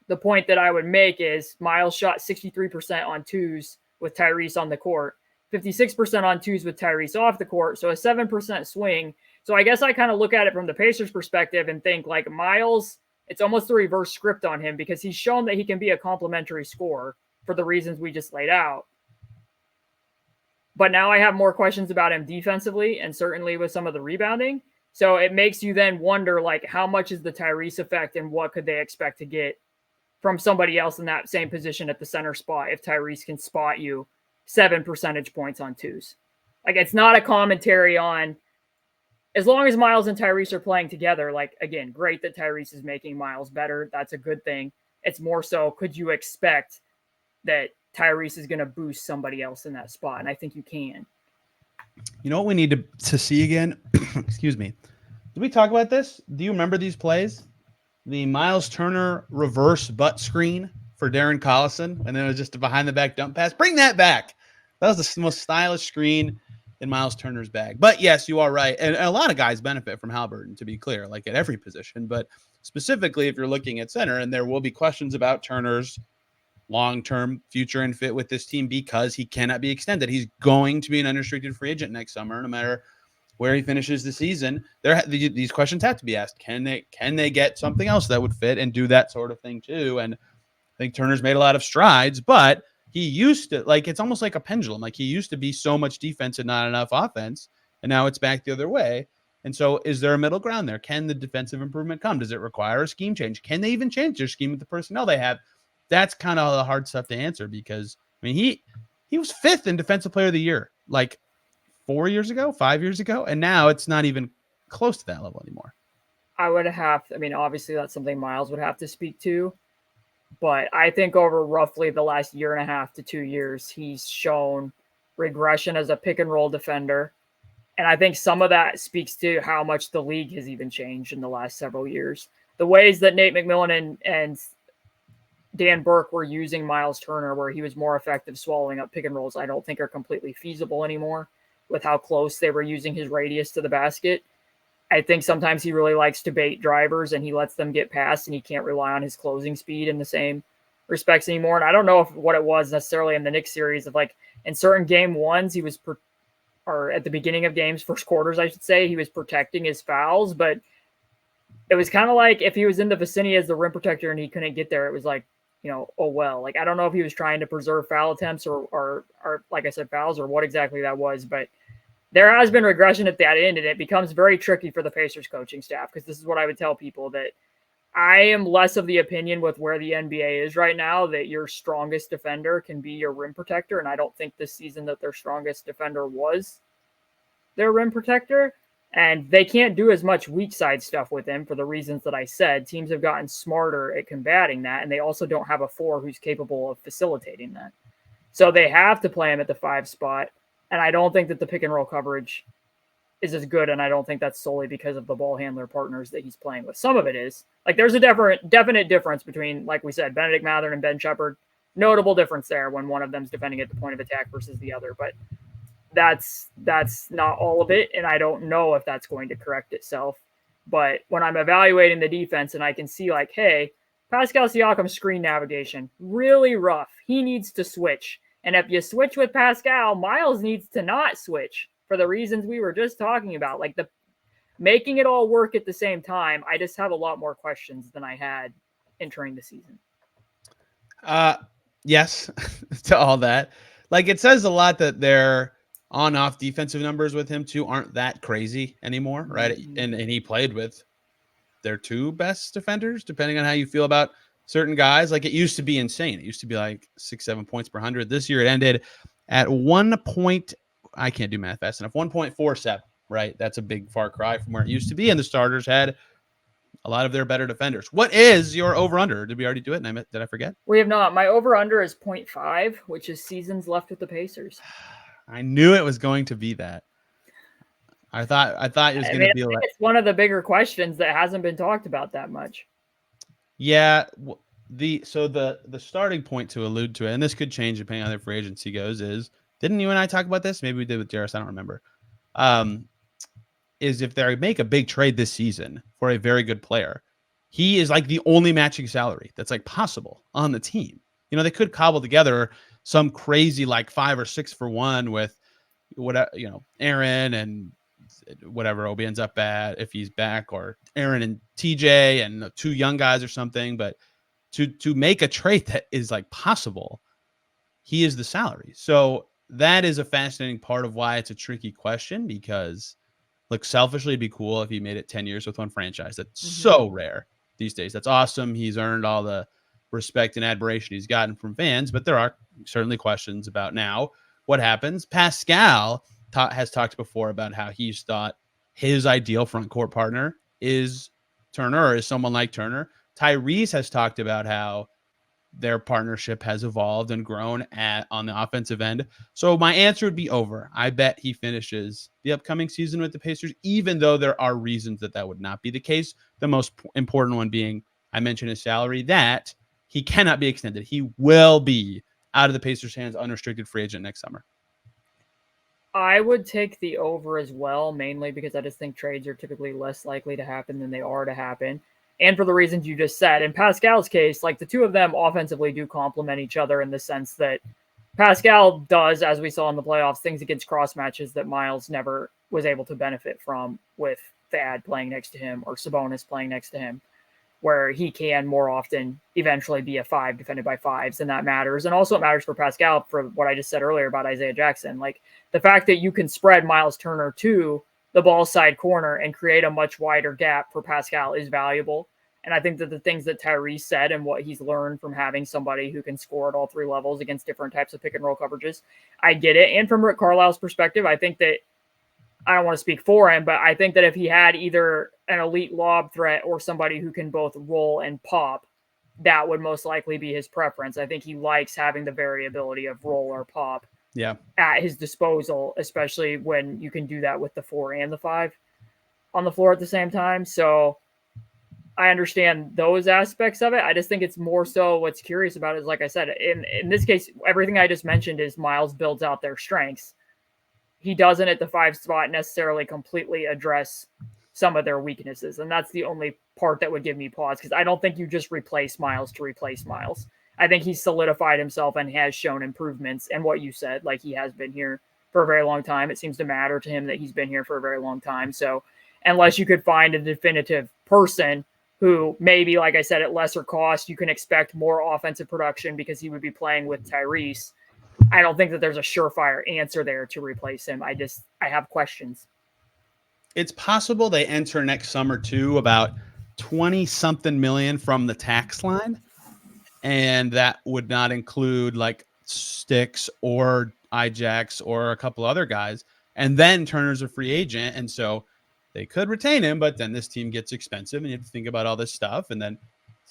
the point that I would make is Myles shot 63% on twos with Tyrese on the court, 56% on twos with Tyrese off the court. So a 7% swing. So I guess I kind of look at it from the Pacers perspective and think, like, Myles, it's almost the reverse script on him because he's shown that he can be a complementary scorer for the reasons we just laid out. But now I have more questions about him defensively and certainly with some of the rebounding. So it makes you then wonder, like, how much is the Tyrese effect and what could they expect to get from somebody else in that same position at the center spot if Tyrese can spot you 7 percentage points on twos? Like, it's not a commentary on, as long as Myles and Tyrese are playing together, like, again, great that Tyrese is making Myles better. That's a good thing. It's more so, could you expect that Tyrese is going to boost somebody else in that spot? And I think you can. You know what we need to see again? Excuse me. Did we talk about this? Do you remember these plays? The Myles Turner reverse butt screen for Darren Collison, and then it was just a behind-the-back dump pass. Bring that back. That was the most stylish screen in Myles Turner's bag. But yes, you are right. And a lot of guys benefit from Haliburton, to be clear, like at every position. But specifically, if you're looking at center, and there will be questions about Turner's long-term future and fit with this team because he cannot be extended. He's going to be an unrestricted free agent next summer, no matter where he finishes the season. These questions have to be asked. Can they get something else that would fit and do that sort of thing too? And I think Turner's made a lot of strides, but he used to, like, it's almost like a pendulum. Like, he used to be so much defense and not enough offense, and now it's back the other way. And so is there a middle ground there? Can the defensive improvement come? Does it require a scheme change? Can they even change their scheme with the personnel they have? That's kind of the hard stuff to answer because, I mean, he was 5th in Defensive Player of the Year, like 5 years ago, and now it's not even close to that level anymore. Obviously that's something Myles would have to speak to. But I think over roughly the last 1.5 to 2 years, he's shown regression as a pick and roll defender. And I think some of that speaks to how much the league has even changed in the last several years. The ways that Nate McMillan and Dan Burke were using Myles Turner, where he was more effective swallowing up pick and rolls, I don't think are completely feasible anymore with how close they were using his radius to the basket. I think sometimes he really likes to bait drivers and he lets them get past and he can't rely on his closing speed in the same respects anymore. And I don't know what it was necessarily in the Knicks series of, like, in certain game ones, he was, or at the beginning of games, first quarters, I should say, he was protecting his fouls, but it was kind of like if he was in the vicinity as the rim protector and he couldn't get there, it was like, oh, well, like, I don't know if he was trying to preserve foul attempts or like I said, fouls or what exactly that was, but there has been regression at that end, and it becomes very tricky for the Pacers coaching staff because this is what I would tell people, that I am less of the opinion with where the NBA is right now that your strongest defender can be your rim protector, and I don't think this season that their strongest defender was their rim protector, and they can't do as much weak side stuff with him for the reasons that I said. Teams have gotten smarter at combating that, and they also don't have a 4 who's capable of facilitating that. So they have to play him at the 5 spot. And I don't think that the pick and roll coverage is as good. And I don't think that's solely because of the ball handler partners that he's playing with. Some of it is. Like, there's a definite difference between, like we said, Bennedict Mathurin and Ben Shepherd. Notable difference there when one of them's defending at the point of attack versus the other. But that's not all of it. And I don't know if that's going to correct itself But when I'm evaluating the defense and I can see like, hey, Pascal Siakam screen navigation, really rough. He needs to switch. And if you switch with Pascal, Myles needs to not switch for the reasons we were just talking about. Like the making it all work at the same time, I just have a lot more questions than I had entering the season. Yes, to all that. Like it says a lot that their on-off defensive numbers with him too aren't that crazy anymore, right? And he played with their two best defenders, depending on how you feel about certain guys. Like it used to be insane. It used to be like 6-7 points per 100. This year it ended at I can't do math fast enough. 1.47, right? That's a big far cry from where it used to be. And the starters had a lot of their better defenders. What is your over-under? Did we already do it? And did I forget? We have not. My over-under is 0.5, which is seasons left with the Pacers. I knew it was going to be that. I thought it was going to be like, it's one of the bigger questions that hasn't been talked about that much. Yeah, the starting point to allude to it, and this could change depending on how the free agency goes, is didn't you and I talk about this? Maybe we did with Jairus, I don't remember. Is if they make a big trade this season for a very good player, he is like the only matching salary that's like possible on the team. You know, they could cobble together some crazy like 5 or 6 for 1 with whatever, you know, Aaron and whatever Obi ends up at if he's back, or Aaron and TJ and 2 young guys or something. But to make a trade that is like possible, he is the salary. So that is a fascinating part of why it's a tricky question, because look, selfishly, it'd be cool if he made it 10 years with one franchise. That's so rare these days. That's awesome. He's earned all the respect and admiration he's gotten from fans, but there are certainly questions about now what happens. Pascal has talked before about how he's thought his ideal front court partner is Turner, or is someone like Turner. Tyrese has talked about how their partnership has evolved and grown on the offensive end. So my answer would be over. I bet he finishes the upcoming season with the Pacers, even though there are reasons that would not be the case. The most important one being, I mentioned his salary, that he cannot be extended. He will be out of the Pacers' hands, unrestricted free agent next summer. I would take the over as well, mainly because I just think trades are typically less likely to happen than they are to happen. And for the reasons you just said, in Pascal's case, like the two of them offensively do complement each other in the sense that Pascal does, as we saw in the playoffs, things against cross matches that Myles never was able to benefit from with Thad playing next to him or Sabonis playing next to him, where he can more often eventually be a 5 defended by 5s, and that matters. And also it matters for Pascal for what I just said earlier about Isaiah Jackson. Like the fact that you can spread Myles Turner to the ball side corner and create a much wider gap for Pascal is valuable. And I think that the things that Tyrese said and what he's learned from having somebody who can score at all 3 levels against different types of pick and roll coverages, I get it. And from Rick Carlisle's perspective, I think that, I don't want to speak for him, but I think that if he had either an elite lob threat or somebody who can both roll and pop, that would most likely be his preference. I think he likes having the variability of roll or pop at his disposal, especially when you can do that with the 4 and the 5 on the floor at the same time. So I understand those aspects of it. I just think it's more so what's curious about it is, like I said, in this case, everything I just mentioned is Myles builds out their strengths. He doesn't at the 5 spot necessarily completely address some of their weaknesses. And that's the only part that would give me pause, because I don't think you just replace Myles to replace Myles. I think he's solidified himself and has shown improvements. And what you said, like he has been here for a very long time. It seems to matter to him that he's been here for a very long time. So unless you could find a definitive person who maybe, like I said, at lesser cost, you can expect more offensive production because he would be playing with Tyrese, I don't think that there's a surefire answer there to replace him. I have questions. It's possible they enter next summer too about 20-something million from the tax line. And that would not include like Sticks or Ijax or a couple other guys. And then Turner's a free agent. And so they could retain him, but then this team gets expensive and you have to think about all this stuff. And then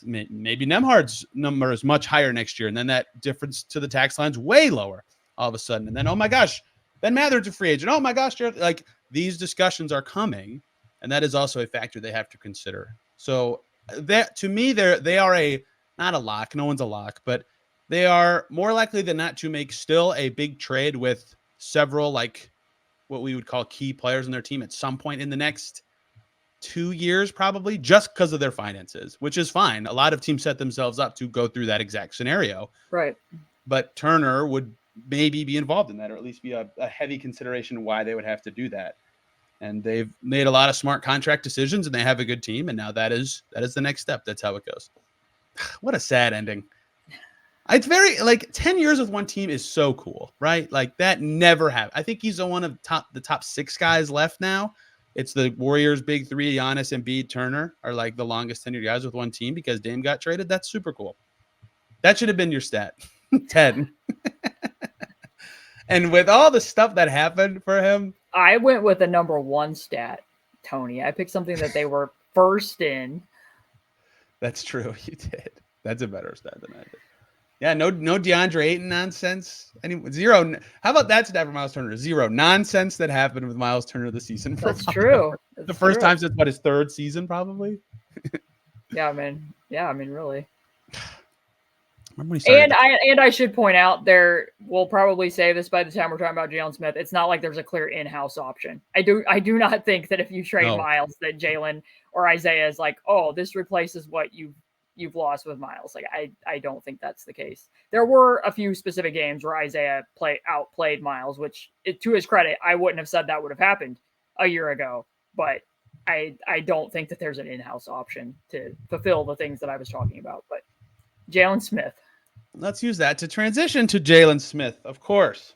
maybe Nemhard's number is much higher next year. And then that difference to the tax line's way lower all of a sudden. And then, oh my gosh, Ben Mathurin's a free agent. Oh my gosh, like these discussions are coming. And that is also a factor they have to consider. So that, to me, they are not a lock. No one's a lock, but they are more likely than not to make still a big trade with several, like what we would call key players in their team at some point in the next 2 years probably, just because of their finances, which is fine. A lot of teams set themselves up to go through that exact scenario. Right. But Turner would maybe be involved in that, or at least be a heavy consideration why they would have to do that. And they've made a lot of smart contract decisions, and they have a good team. And now that is the next step. That's how it goes. What a sad ending. It's very, like, 10 years with one team is so cool, right? Like, that never happened. I think he's one of the top 6 guys left now. It's the Warriors' big 3, Giannis, Embiid, Turner, are like the longest tenured guys with one team because Dame got traded. That's super cool. That should have been your stat. 10. And with all the stuff that happened for him, I went with a number 1 stat, Tony. I picked something that they were first in. That's true. You did. That's a better stat than I did. Yeah, no DeAndre Ayton nonsense. Zero. How about that stat for Myles Turner? 0 nonsense that happened with Myles Turner this season. That's true. The first time since his 3rd season, probably. Yeah, man. Yeah, I mean, really. Remember when he started? And I should point out, we'll probably say this by the time we're talking about Jalen Smith. It's not like there's a clear in-house option. I do not think that if you trade Myles, that Jalen or Isaiah is like, oh, this replaces what you've lost with Myles. Like, I don't think that's the case. There were a few specific games where Isaiah outplayed Myles, which, to his credit, I wouldn't have said that would have happened a year ago. But I don't think that there's an in-house option to fulfill the things that I was talking about. But Jalen Smith. Let's use that to transition to Jaylen Smith, of course.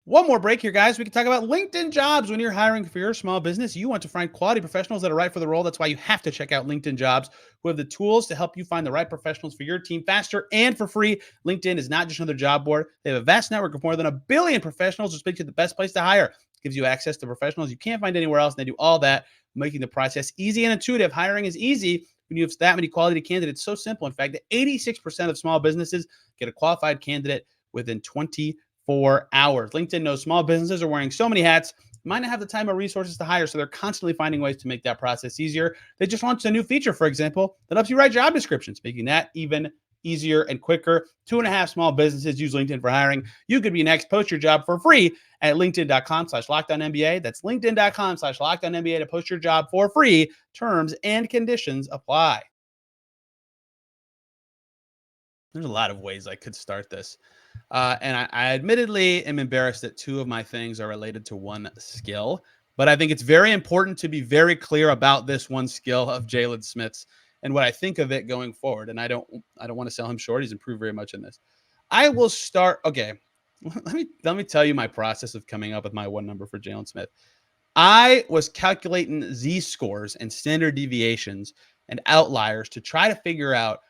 One more break here, guys. We can talk about LinkedIn Jobs. When you're hiring for your small business, you want to find quality professionals that are right for the role. That's why you have to check out LinkedIn Jobs, who have the tools to help you find the right professionals for your team faster and for free. LinkedIn is not just another job board. They have a vast network of more than 1 billion professionals, which makes you the best place to hire. It gives you access to professionals you can't find anywhere else, and they do all that, making the process easy and intuitive. Hiring is easy when you have that many quality candidates. So simple, in fact, that 86% of small businesses get a qualified candidate within 24 hours. LinkedIn knows small businesses are wearing so many hats, might not have the time or resources to hire, so they're constantly finding ways to make that process easier. They just launched a new feature, for example, that helps you write job descriptions, making that even easier and quicker. 2.5 small businesses use LinkedIn for hiring. You could be next. Post your job for free at linkedin.com/LockedOnNBA. That's linkedin.com/LockedOnNBA to post your job for free. Terms and conditions apply. There's a lot of ways I could start this. And I admittedly am embarrassed that 2 of my things are related to one skill, but I think it's very important to be very clear about this one skill of Jaylen Smith's and what I think of it going forward. And I don't want to sell him short. He's improved very much in this. I will start. Okay. Let me tell you my process of coming up with my one number for Jaylen Smith. I was calculating Z-scores and standard deviations and outliers to try to figure out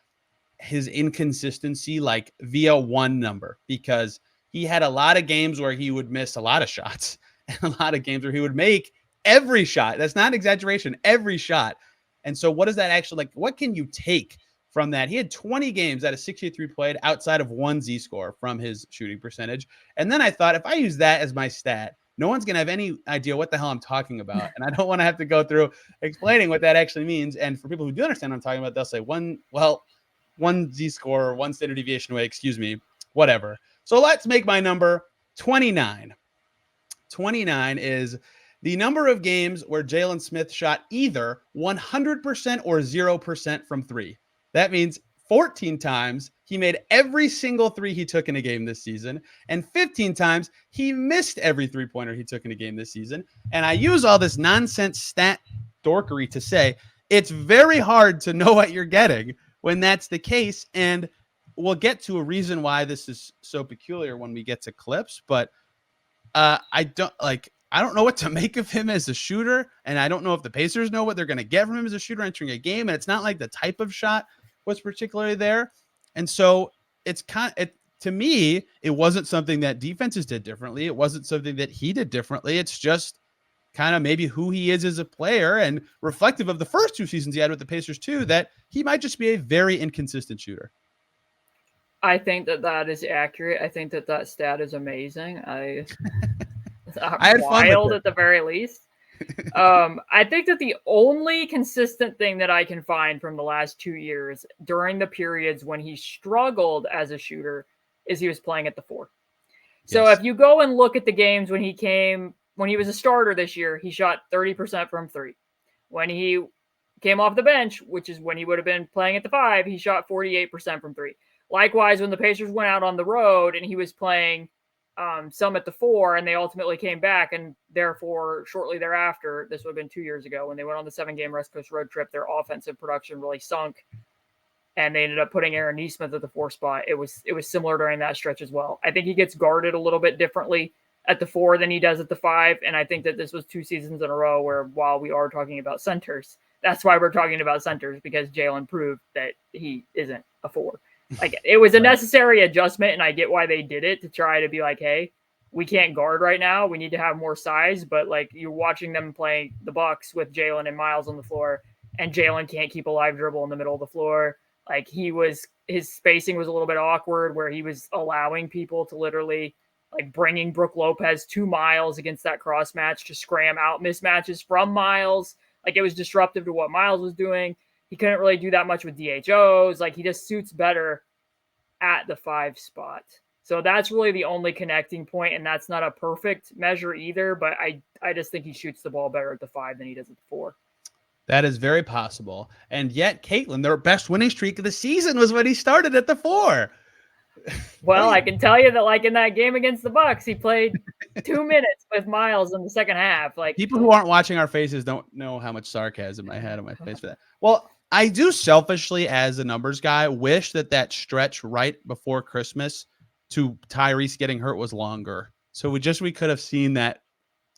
his inconsistency, like via one number, because he had a lot of games where he would miss a lot of shots and a lot of games where he would make every shot. That's not an exaggeration, every shot. And so what does that actually, like, what can you take from that? He had 20 games out of 63 played outside of one Z-score from his shooting percentage. And then I thought, if I use that as my stat, no one's going to have any idea what the hell I'm talking about. And I don't want to have to go through explaining what that actually means. And for people who do understand what I'm talking about, they'll say one Z-score or one standard deviation away, excuse me, whatever. So let's make my number 29. 29 is the number of games where Jaylen Smith shot either 100% or 0% from 3. That means 14 times he made every single 3 he took in a game this season, and 15 times he missed every 3-pointer he took in a game this season. And I use all this nonsense stat dorkery to say it's very hard to know what you're getting when that's the case. And we'll get to a reason why this is so peculiar when we get to clips, but I don't know what to make of him as a shooter, and I don't know if the Pacers know what they're going to get from him as a shooter entering a game, and it's not like the type of shot was particularly there. And so to me, it wasn't something that defenses did differently. It wasn't something that he did differently. It's just kind of maybe who he is as a player, and reflective of the first 2 seasons he had with the Pacers too, that he might just be a very inconsistent shooter. I think that is accurate. I think that stat is amazing. I had wild at the very least. I think that the only consistent thing that I can find from the last 2 years during the periods when he struggled as a shooter is he was playing at the 4. So if you go and look at the games when he came when he was a starter this year, he shot 30% from three. When he came off the bench, which is when he would have been playing at the 5, he shot 48% from three. Likewise, when the Pacers went out on the road and he was playing some at the 4, and they ultimately came back, and therefore shortly thereafter, this would have been 2 years ago, when they went on the 7-game West Coast road trip, their offensive production really sunk, and they ended up putting Aaron Nesmith at the 4 spot. It was similar during that stretch as well. I think he gets guarded a little bit differently at the 4 than he does at the 5, and I think that this was 2 seasons in a row where, while we are talking about centers, that's why we're talking about centers, because Jaylen proved that he isn't a 4. Like, it was a necessary adjustment, and I get why they did it, to try to be like, hey, we can't guard right now. We need to have more size. But like, you're watching them play the Bucks with Jaylen and Myles on the floor, and Jaylen can't keep a live dribble in the middle of the floor. Like, his spacing was a little bit awkward, where he was allowing people to literally, like, bringing Brooke Lopez to Myles against that cross match to scram out mismatches from Myles. Like, it was disruptive to what Myles was doing. He couldn't really do that much with DHOs. Like, he just suits better at the 5 spot. So that's really the only connecting point, and that's not a perfect measure either, but I just think he shoots the ball better at the 5 than he does at the 4. That is very possible. And yet, Caitlin, their best winning streak of the season was when he started at the 4. Well, I can tell you that, like, in that game against the Bucks, he played 2 minutes with Myles in the second half. Like, people who aren't watching our faces don't know how much sarcasm I had on my face for that. Well, I do selfishly, as a numbers guy, wish that stretch right before Christmas to Tyrese getting hurt was longer. So we could have seen that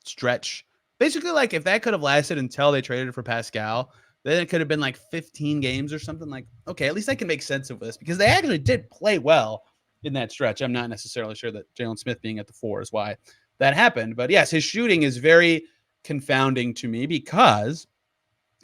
stretch. Basically, like, if that could have lasted until they traded for Pascal, then it could have been like 15 games or something. Like, okay, at least I can make sense of this, because they actually did play well in that stretch. I'm not necessarily sure that Jalen Smith being at the 4 is why that happened. But yes, his shooting is very confounding to me, because,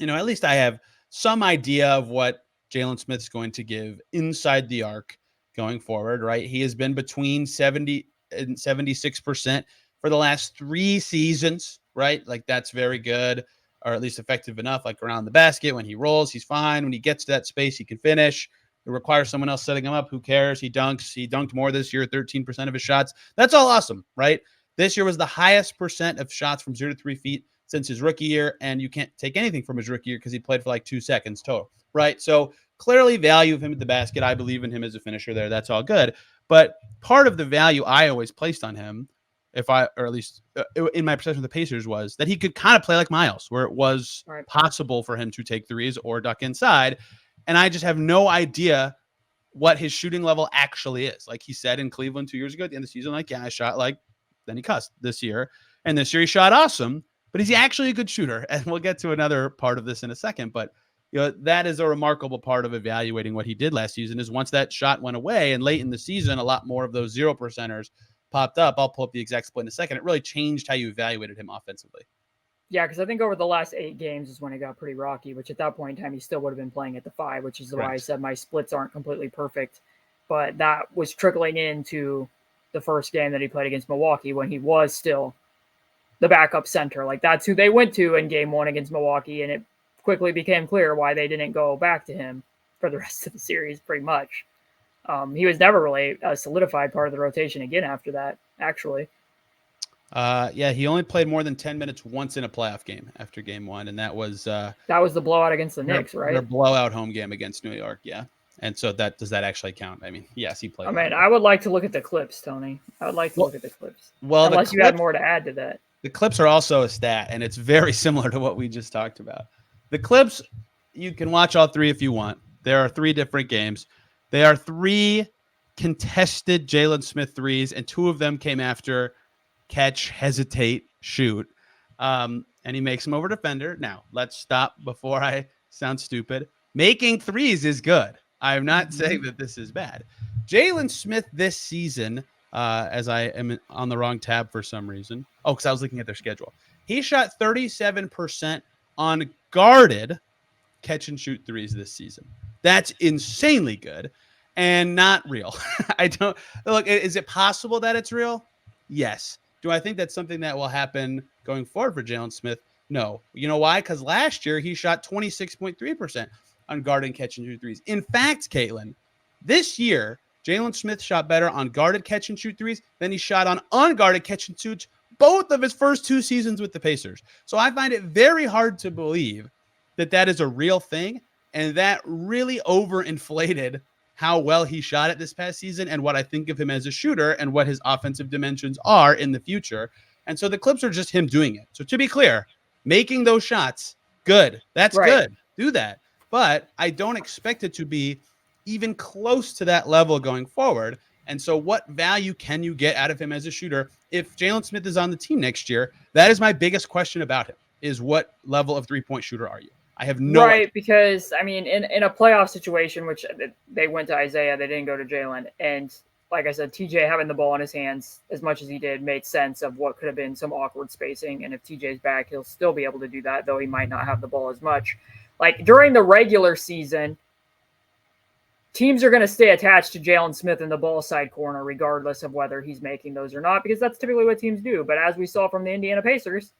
at least I have some idea of what Jalen Smith's going to give inside the arc going forward, right? He has been between 70 and 76% for the last 3 seasons, right? Like, that's very good, or at least effective enough. Like, around the basket, when he rolls, he's fine. When he gets to that space, he can finish. It requires someone else setting him up. Who cares? He dunks. He dunked more this year, 13% of his shots. That's all awesome, right? This year was the highest percent of shots from 0 to 3 feet since his rookie year, and you can't take anything from his rookie year because he played for like 2 seconds total, right? So clearly value of him at the basket. I believe in him as a finisher there. That's all good. But part of the value I always placed on him, or at least in my perception of the Pacers, was that he could kind of play like Myles, where it was possible for him to take threes or duck inside. And I just have no idea what his shooting level actually is. Like he said in Cleveland 2 years ago at the end of the season, like, yeah, I shot like, then he cussed this year. And this year he shot awesome, but is he actually a good shooter? And we'll get to another part of this in a second. But that is a remarkable part of evaluating what he did last season, is once that shot went away and late in the season, a lot more of those 0%ers popped up. I'll pull up the exact split in a second. It really changed how you evaluated him offensively. Yeah, because I think over the last 8 games is when it got pretty rocky, which at that point in time, he still would have been playing at the 5, which is why I said my splits aren't completely perfect. But that was trickling into the first game that he played against Milwaukee, when he was still the backup center. Like, that's who they went to in game 1 against Milwaukee, and it quickly became clear why they didn't go back to him for the rest of the series, pretty much. He was never really a solidified part of the rotation again after that, actually. Yeah, he only played more than 10 minutes once in a playoff game after game 1, and that was the blowout against the Knicks, right? Their blowout home game against New York, yeah. And so does that actually count? I mean, yes, he played. I mean, I would like to look at the clips, Tony. I would like to look at the clips. Well, unless you had more to add to that. The clips are also a stat, and it's very similar to what we just talked about. The clips, you can watch all 3 if you want. There are 3 different games. They are 3 contested Jaylen Smith threes, and 2 of them came after catch, hesitate, shoot. And he makes them over defender. Now, let's stop before I sound stupid. Making threes is good. I'm not saying that this is bad. Jaylen Smith this season, as I am on the wrong tab for some reason. Oh, because I was looking at their schedule. He shot 37% on guarded catch and shoot threes this season. That's insanely good and not real. I don't look. Is it possible that it's real? Yes. Do I think that's something that will happen going forward for Jaylen Smith? No. You know why? Because last year he shot 26.3% on guarded and catch and shoot threes. In fact, Caitlin, this year, Jaylen Smith shot better on guarded catch and shoot threes than he shot on unguarded catch and shoots both of his first 2 seasons with the Pacers. So I find it very hard to believe that that is a real thing. And that really overinflated how well he shot it this past season and what I think of him as a shooter and what his offensive dimensions are in the future. And so the clips are just him doing it. So to be clear, making those shots, good. That's good. Do that. But I don't expect it to be even close to that level going forward. And so what value can you get out of him as a shooter? If Jaylen Smith is on the team next year, that is my biggest question about him, is what level of 3-point shooter are you? I have no idea. Because, I mean, in a playoff situation, which they went to Isaiah, they didn't go to Jaylen. And like I said, TJ having the ball in his hands as much as he did made sense of what could have been some awkward spacing. And if TJ's back, he'll still be able to do that, though he might not have the ball as much. Like during the regular season, teams are going to stay attached to Jaylen Smith in the ball side corner, regardless of whether he's making those or not, because that's typically what teams do. But as we saw from the Indiana Pacers,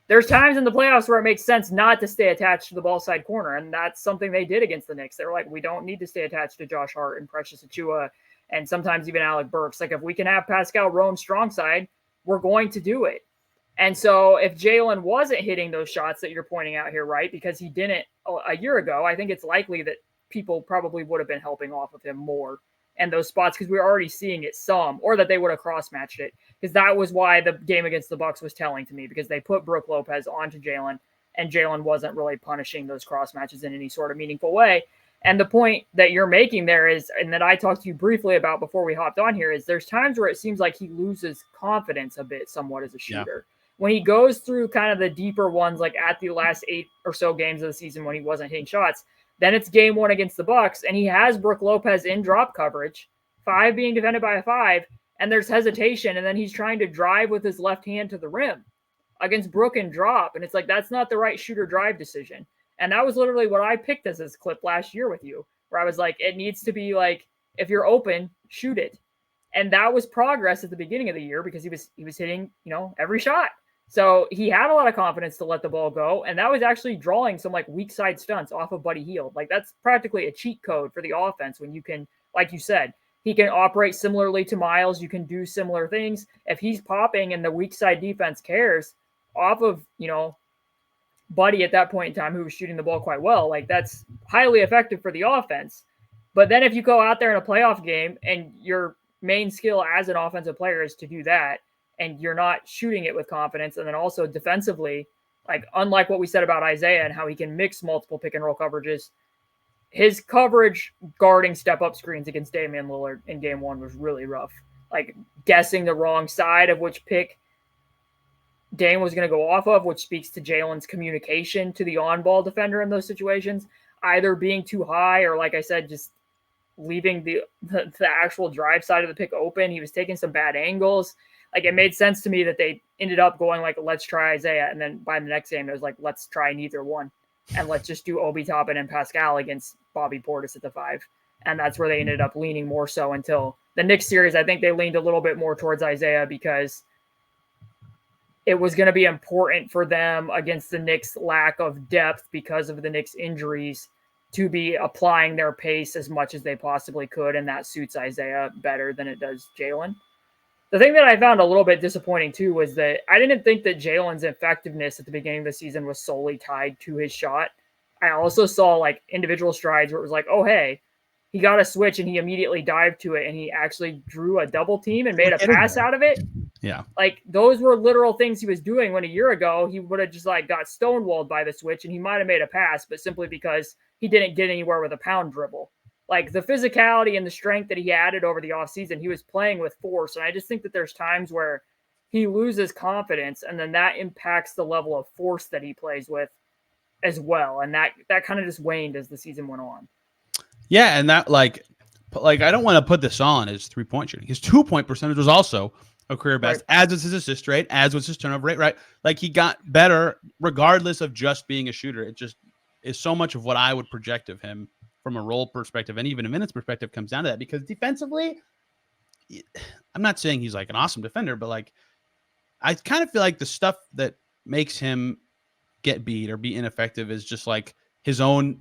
there's times in the playoffs where it makes sense not to stay attached to the ball side corner, and that's something they did against the Knicks. They were like, we don't need to stay attached to Josh Hart and Precious Achiuwa and sometimes even Alec Burks. Like, if we can have Pascal roam strong side, we're going to do it. And so if Jaylen wasn't hitting those shots that you're pointing out here, right, because he didn't a year ago, I think it's likely that people probably would have been helping off of him more in those spots because we were already seeing it some, or that they would have cross-matched it, because that was why the game against the Bucks was telling to me, because they put Brook Lopez onto Jaylen, and Jaylen wasn't really punishing those cross-matches in any sort of meaningful way. And the point that you're making there is, and that I talked to you briefly about before we hopped on here, is there's times where it seems like he loses confidence a bit somewhat as a shooter. Yeah. When he goes through kind of the deeper ones, like at the last 8 or so games of the season when he wasn't hitting shots, then it's game 1 against the Bucks, and he has Brook Lopez in drop coverage, 5 being defended by a 5, and there's hesitation, and then he's trying to drive with his left hand to the rim against Brook and drop, and it's like, that's not the right shooter drive decision. And that was literally what I picked as this clip last year with you, where I was like, it needs to be like, if you're open, shoot it. And that was progress at the beginning of the year because he was hitting, every shot. So he had a lot of confidence to let the ball go. And that was actually drawing some like weak side stunts off of Buddy Hield. Like, that's practically a cheat code for the offense when you can, like you said, he can operate similarly to Myles. You can do similar things. If he's popping and the weak side defense cares off of, Buddy at that point in time, who was shooting the ball quite well, like, that's highly effective for the offense. But then if you go out there in a playoff game and your main skill as an offensive player is to do that, and you're not shooting it with confidence, and then also defensively, like, unlike what we said about Isaiah and how he can mix multiple pick and roll coverages, his coverage guarding step-up screens against Damian Lillard in game 1 was really rough. Like, guessing the wrong side of which pick Dame was going to go off of, which speaks to Jaylen's communication to the on-ball defender in those situations, either being too high or, like I said, just leaving the actual drive side of the pick open. He was taking some bad angles. Like, it made sense to me that they ended up going like, let's try Isaiah. And then by the next game, it was like, let's try neither one. And let's just do Obi Toppin and Pascal against Bobby Portis at the 5. And that's where they ended up leaning more so until the Knicks series. I think they leaned a little bit more towards Isaiah because it was going to be important for them against the Knicks' lack of depth because of the Knicks' injuries to be applying their pace as much as they possibly could. And that suits Isaiah better than it does Jaylen. The thing that I found a little bit disappointing too was that I didn't think that Jaylen's effectiveness at the beginning of the season was solely tied to his shot. I also saw like individual strides where it was like, oh, hey, he got a switch and he immediately dived to it and he actually drew a double team and made a pass out of it. Yeah. Like, those were literal things he was doing when a year ago he would have just like got stonewalled by the switch and he might have made a pass, but simply because he didn't get anywhere with a pound dribble. Like, the physicality and the strength that he added over the offseason, he was playing with force. And I just think that there's times where he loses confidence and then that impacts the level of force that he plays with as well. And that kind of just waned as the season went on. Yeah. And that like I don't want to put this on his 3-point shooting. His 2-point percentage was also a career best, right, as was his assist rate, as was his turnover rate, right? Like, he got better regardless of just being a shooter. It just is so much of what I would project of him from a role perspective and even a minutes perspective comes down to that, because defensively, I'm not saying he's like an awesome defender, but like, I kind of feel like the stuff that makes him get beat or be ineffective is just like his own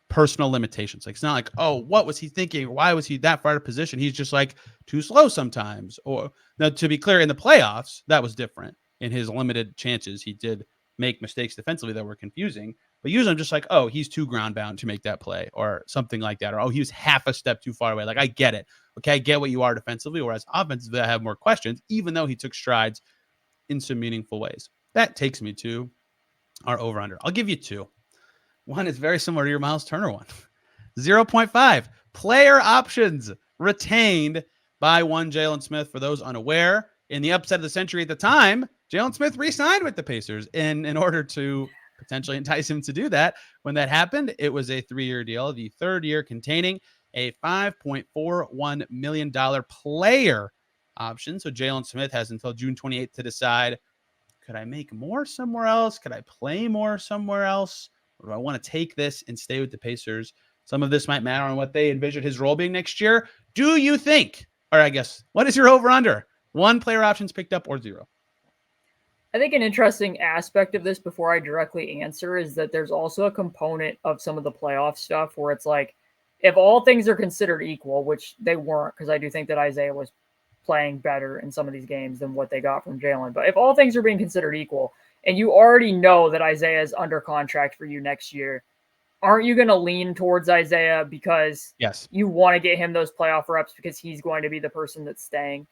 personal limitations. Like, it's not like, oh, what was he thinking? Why was he that far out of position? He's just like too slow sometimes. Or, now, to be clear, in the playoffs, that was different. in his limited chances, he did make mistakes defensively that were confusing. But usually I'm just like, oh, he's too ground bound to make that play or something like that. Or, oh, he was half a step too far away. Like, I get it. Okay, I get what you are defensively. Whereas offensively, I have more questions, even though he took strides in some meaningful ways. That takes me to our over-under. I'll give you two. One is very similar to your Myles Turner one. 0.5. Player options retained by one Jaylen Smith. For those unaware, in the upset of the century at the time, Jaylen Smith re-signed with the Pacers in order to potentially entice him to do that. When that happened, it was a 3-year deal, the third year containing a $5.41 million player option. So Jaylen Smith has until June 28th to decide, could I make more somewhere else? Could I play more somewhere else? Or do I want to take this and stay with the Pacers? Some of this might matter on what they envision his role being next year. Do you think, or I guess, what is your over-under? 1 player options picked up or 0? I think an interesting aspect of this before I directly answer is that there's also a component of some of the playoff stuff where it's like, if all things are considered equal, which they weren't, because I do think that Isaiah was playing better in some of these games than what they got from Jaylen. But if all things are being considered equal, and you already know that Isaiah is under contract for you next year, aren't you going to lean towards Isaiah because yes, you want to get him those playoff reps because he's going to be the person that's staying?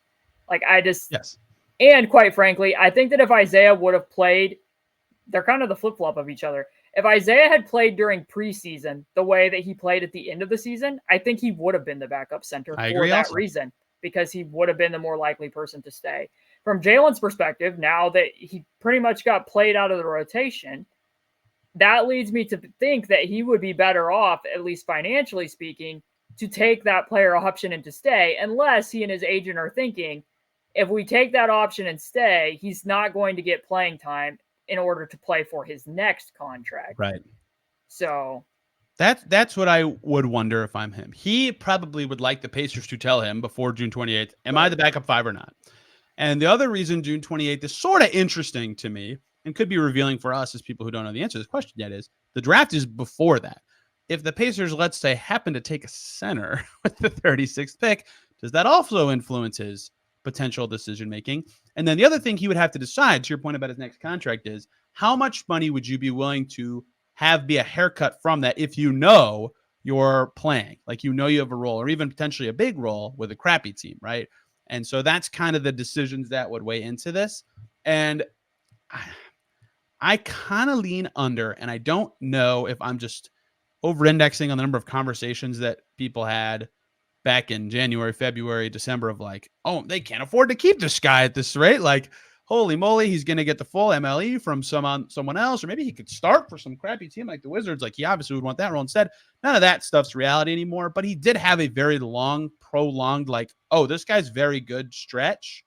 Like, yes. And quite frankly, I think that if Isaiah would have played, they're kind of the flip-flop of each other. If Isaiah had played during preseason the way that he played at the end of the season, I think he would have been the backup center for that reason, because he would have been the more likely person to stay. From Jaylen's perspective, now that he pretty much got played out of the rotation, that leads me to think that he would be better off, at least financially speaking, to take that player option and to stay, unless he and his agent are thinking, if we take that option and stay, he's not going to get playing time in order to play for his next contract. Right. So that's what I would wonder if I'm him. He probably would like the Pacers to tell him before June 28th, am I the backup 5 or not? And the other reason June 28th is sort of interesting to me and could be revealing for us as people who don't know the answer to this question yet is the draft is before that. If the Pacers, let's say, happen to take a center with the 36th pick, does that also influence his potential decision-making? And then the other thing he would have to decide, to your point about his next contract, is how much money would you be willing to have be a haircut from that if you know you're playing, like you know you have a role or even potentially a big role with a crappy team, right? And so that's kind of the decisions that would weigh into this. And I kind of lean under, and I don't know if I'm just over-indexing on the number of conversations that people had back in January, February, December of like, oh, they can't afford to keep this guy at this rate. Like, holy moly, he's going to get the full MLE from someone else, or maybe he could start for some crappy team like the Wizards. Like, he obviously would want that role instead. None of that stuff's reality anymore, but he did have a very long, prolonged, like, oh, this guy's very good stretch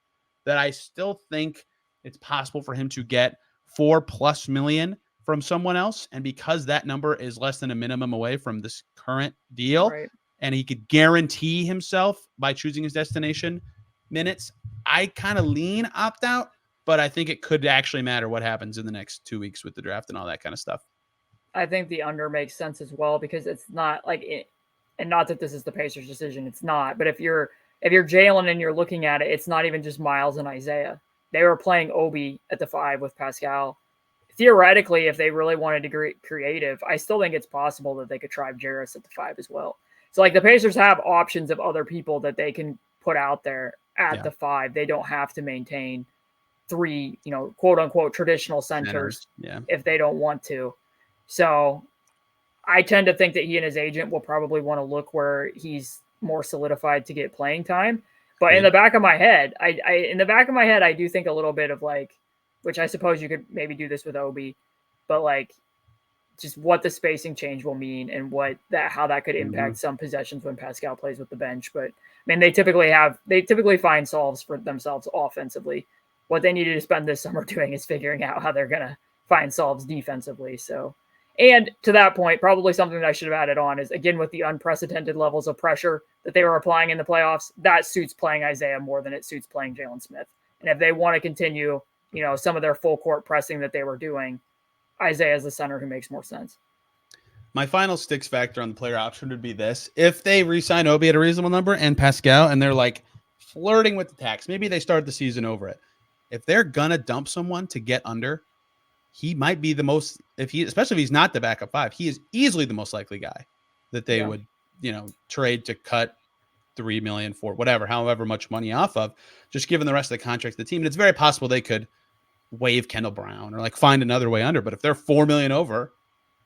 that I still think it's possible for him to get $4+ million from someone else. And because that number is less than a minimum away from this current deal, right, and he could guarantee himself by choosing his destination minutes, I kind of lean opt out, but I think it could actually matter what happens in the next 2 weeks with the draft and all that kind of stuff. I think the under makes sense as well, because it's not like it, and not that this is the Pacers' decision, it's not, but if you're Jaylen and you're looking at it, it's not even just Myles and Isaiah. They were playing Obi at the 5 with Pascal. Theoretically, if they really wanted to get creative, I still think it's possible that they could try Jarris at the 5 as well. So, like, the Pacers have options of other people that they can put out there at the 5. They don't have to maintain 3, quote unquote traditional centers if they don't want to. So I tend to think that he and his agent will probably want to look where he's more solidified to get playing time. But in the back of my head, I do think a little bit of like, which I suppose you could maybe do this with Obi, but like just what the spacing change will mean and how that could impact some possessions when Pascal plays with the bench. But I mean, they typically find solves for themselves offensively. What they needed to spend this summer doing is figuring out how they're going to find solves defensively. So, and to that point, probably something that I should have added on is, again, with the unprecedented levels of pressure that they were applying in the playoffs, that suits playing Isaiah more than it suits playing Jaylen Smith. And if they want to continue, some of their full court pressing that they were doing, Isaiah is the center who makes more sense. My final sticks factor on the player option would be this. If they re-sign Obi at a reasonable number and Pascal, and they're like flirting with the tax, maybe they start the season over it. if they're gonna dump someone to get under, he might be the most, especially if he's not the backup 5, he is easily the most likely guy that they would, trade to cut $3 million for however much money off of, just given the rest of the contract of the team. And it's very possible they could waive Kendall Brown or like find another way under. But if they're $4 million over,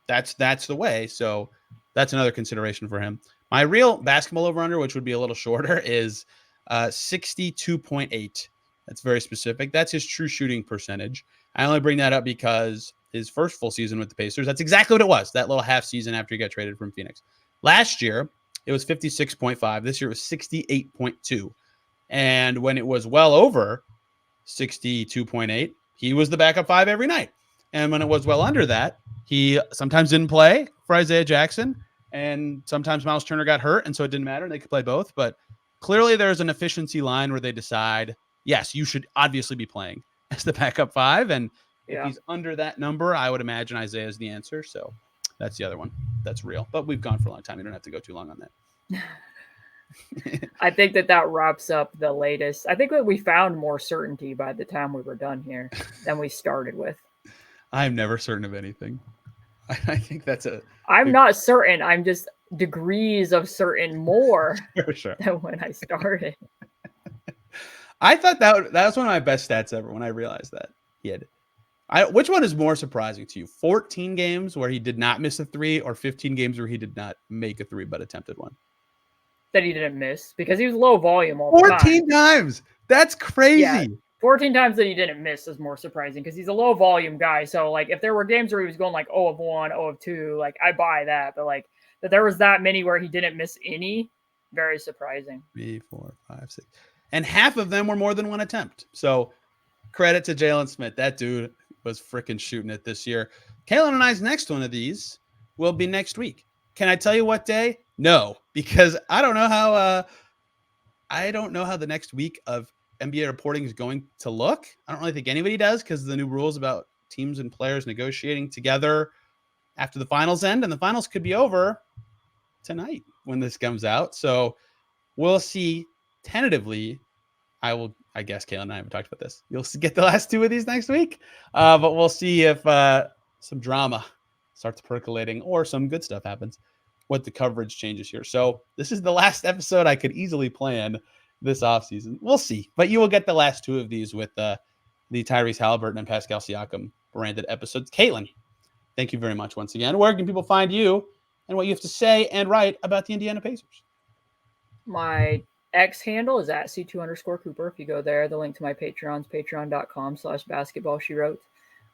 that's the way. So that's another consideration for him. My real basketball over under, which would be a little shorter, is 62.8. That's very specific. That's his true shooting percentage. I only bring that up because his first full season with the Pacers, that's exactly what it was, that little half season after he got traded from Phoenix. Last year, it was 56.5. This year it was 68.2. And when it was well over 62.8, he was the backup 5 every night. And when it was well under that, he sometimes didn't play for Isaiah Jackson, and sometimes Myles Turner got hurt, and so it didn't matter, and they could play both. But clearly there's an efficiency line where they decide, yes, you should obviously be playing as the backup 5, and if he's under that number, I would imagine Isaiah is the answer. So that's the other one. That's real. But we've gone for a long time. You don't have to go too long on that. I think that wraps up the latest. I think that we found more certainty by the time we were done here than we started with. I'm never certain of anything. I think that's I'm not certain. I'm just degrees of certain more sure. than when I started. I thought that was one of my best stats ever when I realized that he had. Which one is more surprising to you? 14 games where he did not miss a 3, or 15 games where he did not make a 3 but attempted one? That he didn't miss because he was low volume all the time. 14 times. That's crazy. Yeah, 14 times that he didn't miss is more surprising because he's a low volume guy. So like if there were games where he was going like 0 of 1, 0 of 2, like I buy that. But like that there was that many where he didn't miss any, very surprising. 3, 4, 5, 6. And half of them were more than one attempt. So credit to Jaylen Smith. That dude was freaking shooting it this year. Kaylin and I's next one of these will be next week. Can I tell you what day? No, because I don't know how the next week of NBA reporting is going to look. I don't really think anybody does because of the new rules about teams and players negotiating together after the finals end, and the finals could be over tonight when this comes out. So we'll see. Tentatively, I guess Kayla and I haven't talked about this. You'll get the last 2 of these next week, but we'll see if some drama starts percolating or some good stuff happens, what the coverage changes here. So this is the last episode I could easily plan this offseason. We'll see, but you will get the last 2 of these with the Tyrese Haliburton and Pascal Siakam branded episodes. Caitlin, thank you very much once again. Where can people find you and what you have to say and write about the Indiana Pacers? My X handle is at C2_Cooper. If you go there, the link to my Patreon's patreon.com/basketballshewrote.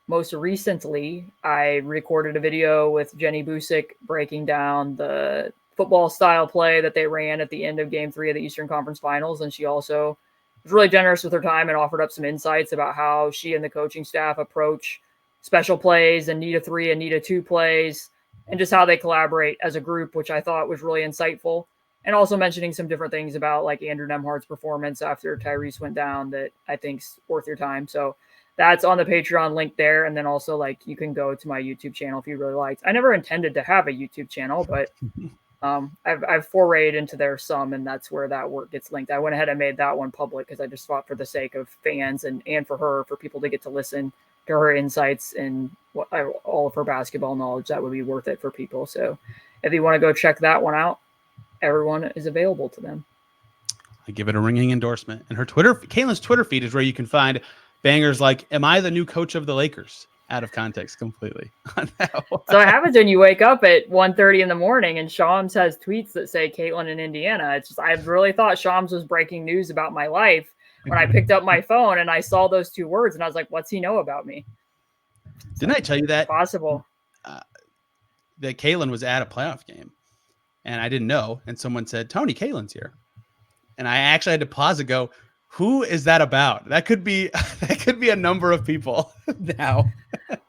Most recently, I recorded a video with Jenny Busick breaking down the football style play that they ran at the end of Game 3 of the Eastern Conference Finals. And she also was really generous with her time and offered up some insights about how she and the coaching staff approach special plays and need a 3 and need a 2 plays, and just how they collaborate as a group, which I thought was really insightful. And also mentioning some different things about like Andrew Nembhard's performance after Tyrese went down that I think's worth your time. So that's on the Patreon link there. And then also like you can go to my YouTube channel if you really liked. I never intended to have a YouTube channel, but I've forayed into there some, and that's where that work gets linked. I went ahead and made that one public because I just thought for the sake of fans and for her, for people to get to listen to her insights and all of her basketball knowledge, that would be worth it for people. So if you want to go check that one out, everyone is available to them. I give it a ringing endorsement. And her Twitter, Caitlin's Twitter feed is where you can find bangers like, "Am I the new coach of the Lakers?" Out of context completely. So it happens when you wake up at 1:30 in the morning and Shams has tweets that say Caitlin in Indiana. It's just, I really thought Shams was breaking news about my life when I picked up my phone and I saw those 2 words and I was like, what's he know about me? Didn't I tell you that? Possible. That Caitlin was at a playoff game. And I didn't know. And someone said, "Tony, Caitlin's here." And I actually had to pause and go, who is that about? That could be a number of people now.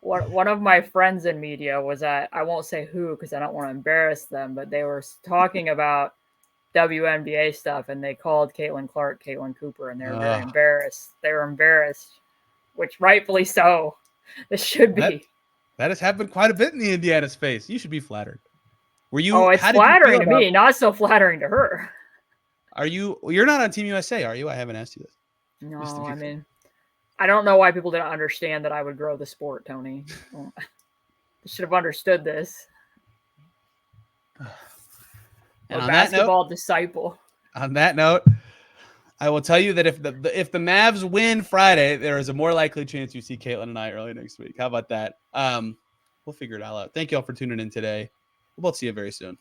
One of my friends in media was at, I won't say who because I don't want to embarrass them, but they were talking about WNBA stuff and they called Caitlin Clark Caitlin Cooper, and they were very embarrassed. They were embarrassed, which rightfully so. This should be. That has happened quite a bit in the Indiana space. You should be flattered. Were you? Oh, it's flattering to me, not so flattering to her. You're not on Team USA, are you? I haven't asked you this. No, I mean, I don't know why people didn't understand that I would grow the sport, Tony. Well, I should have understood this. And a on that basketball note, disciple. On that note, I will tell you that if the Mavs win Friday, there is a more likely chance you see Caitlin and I early next week. How about that? We'll figure it all out. Thank you all for tuning in today. We'll both see you very soon.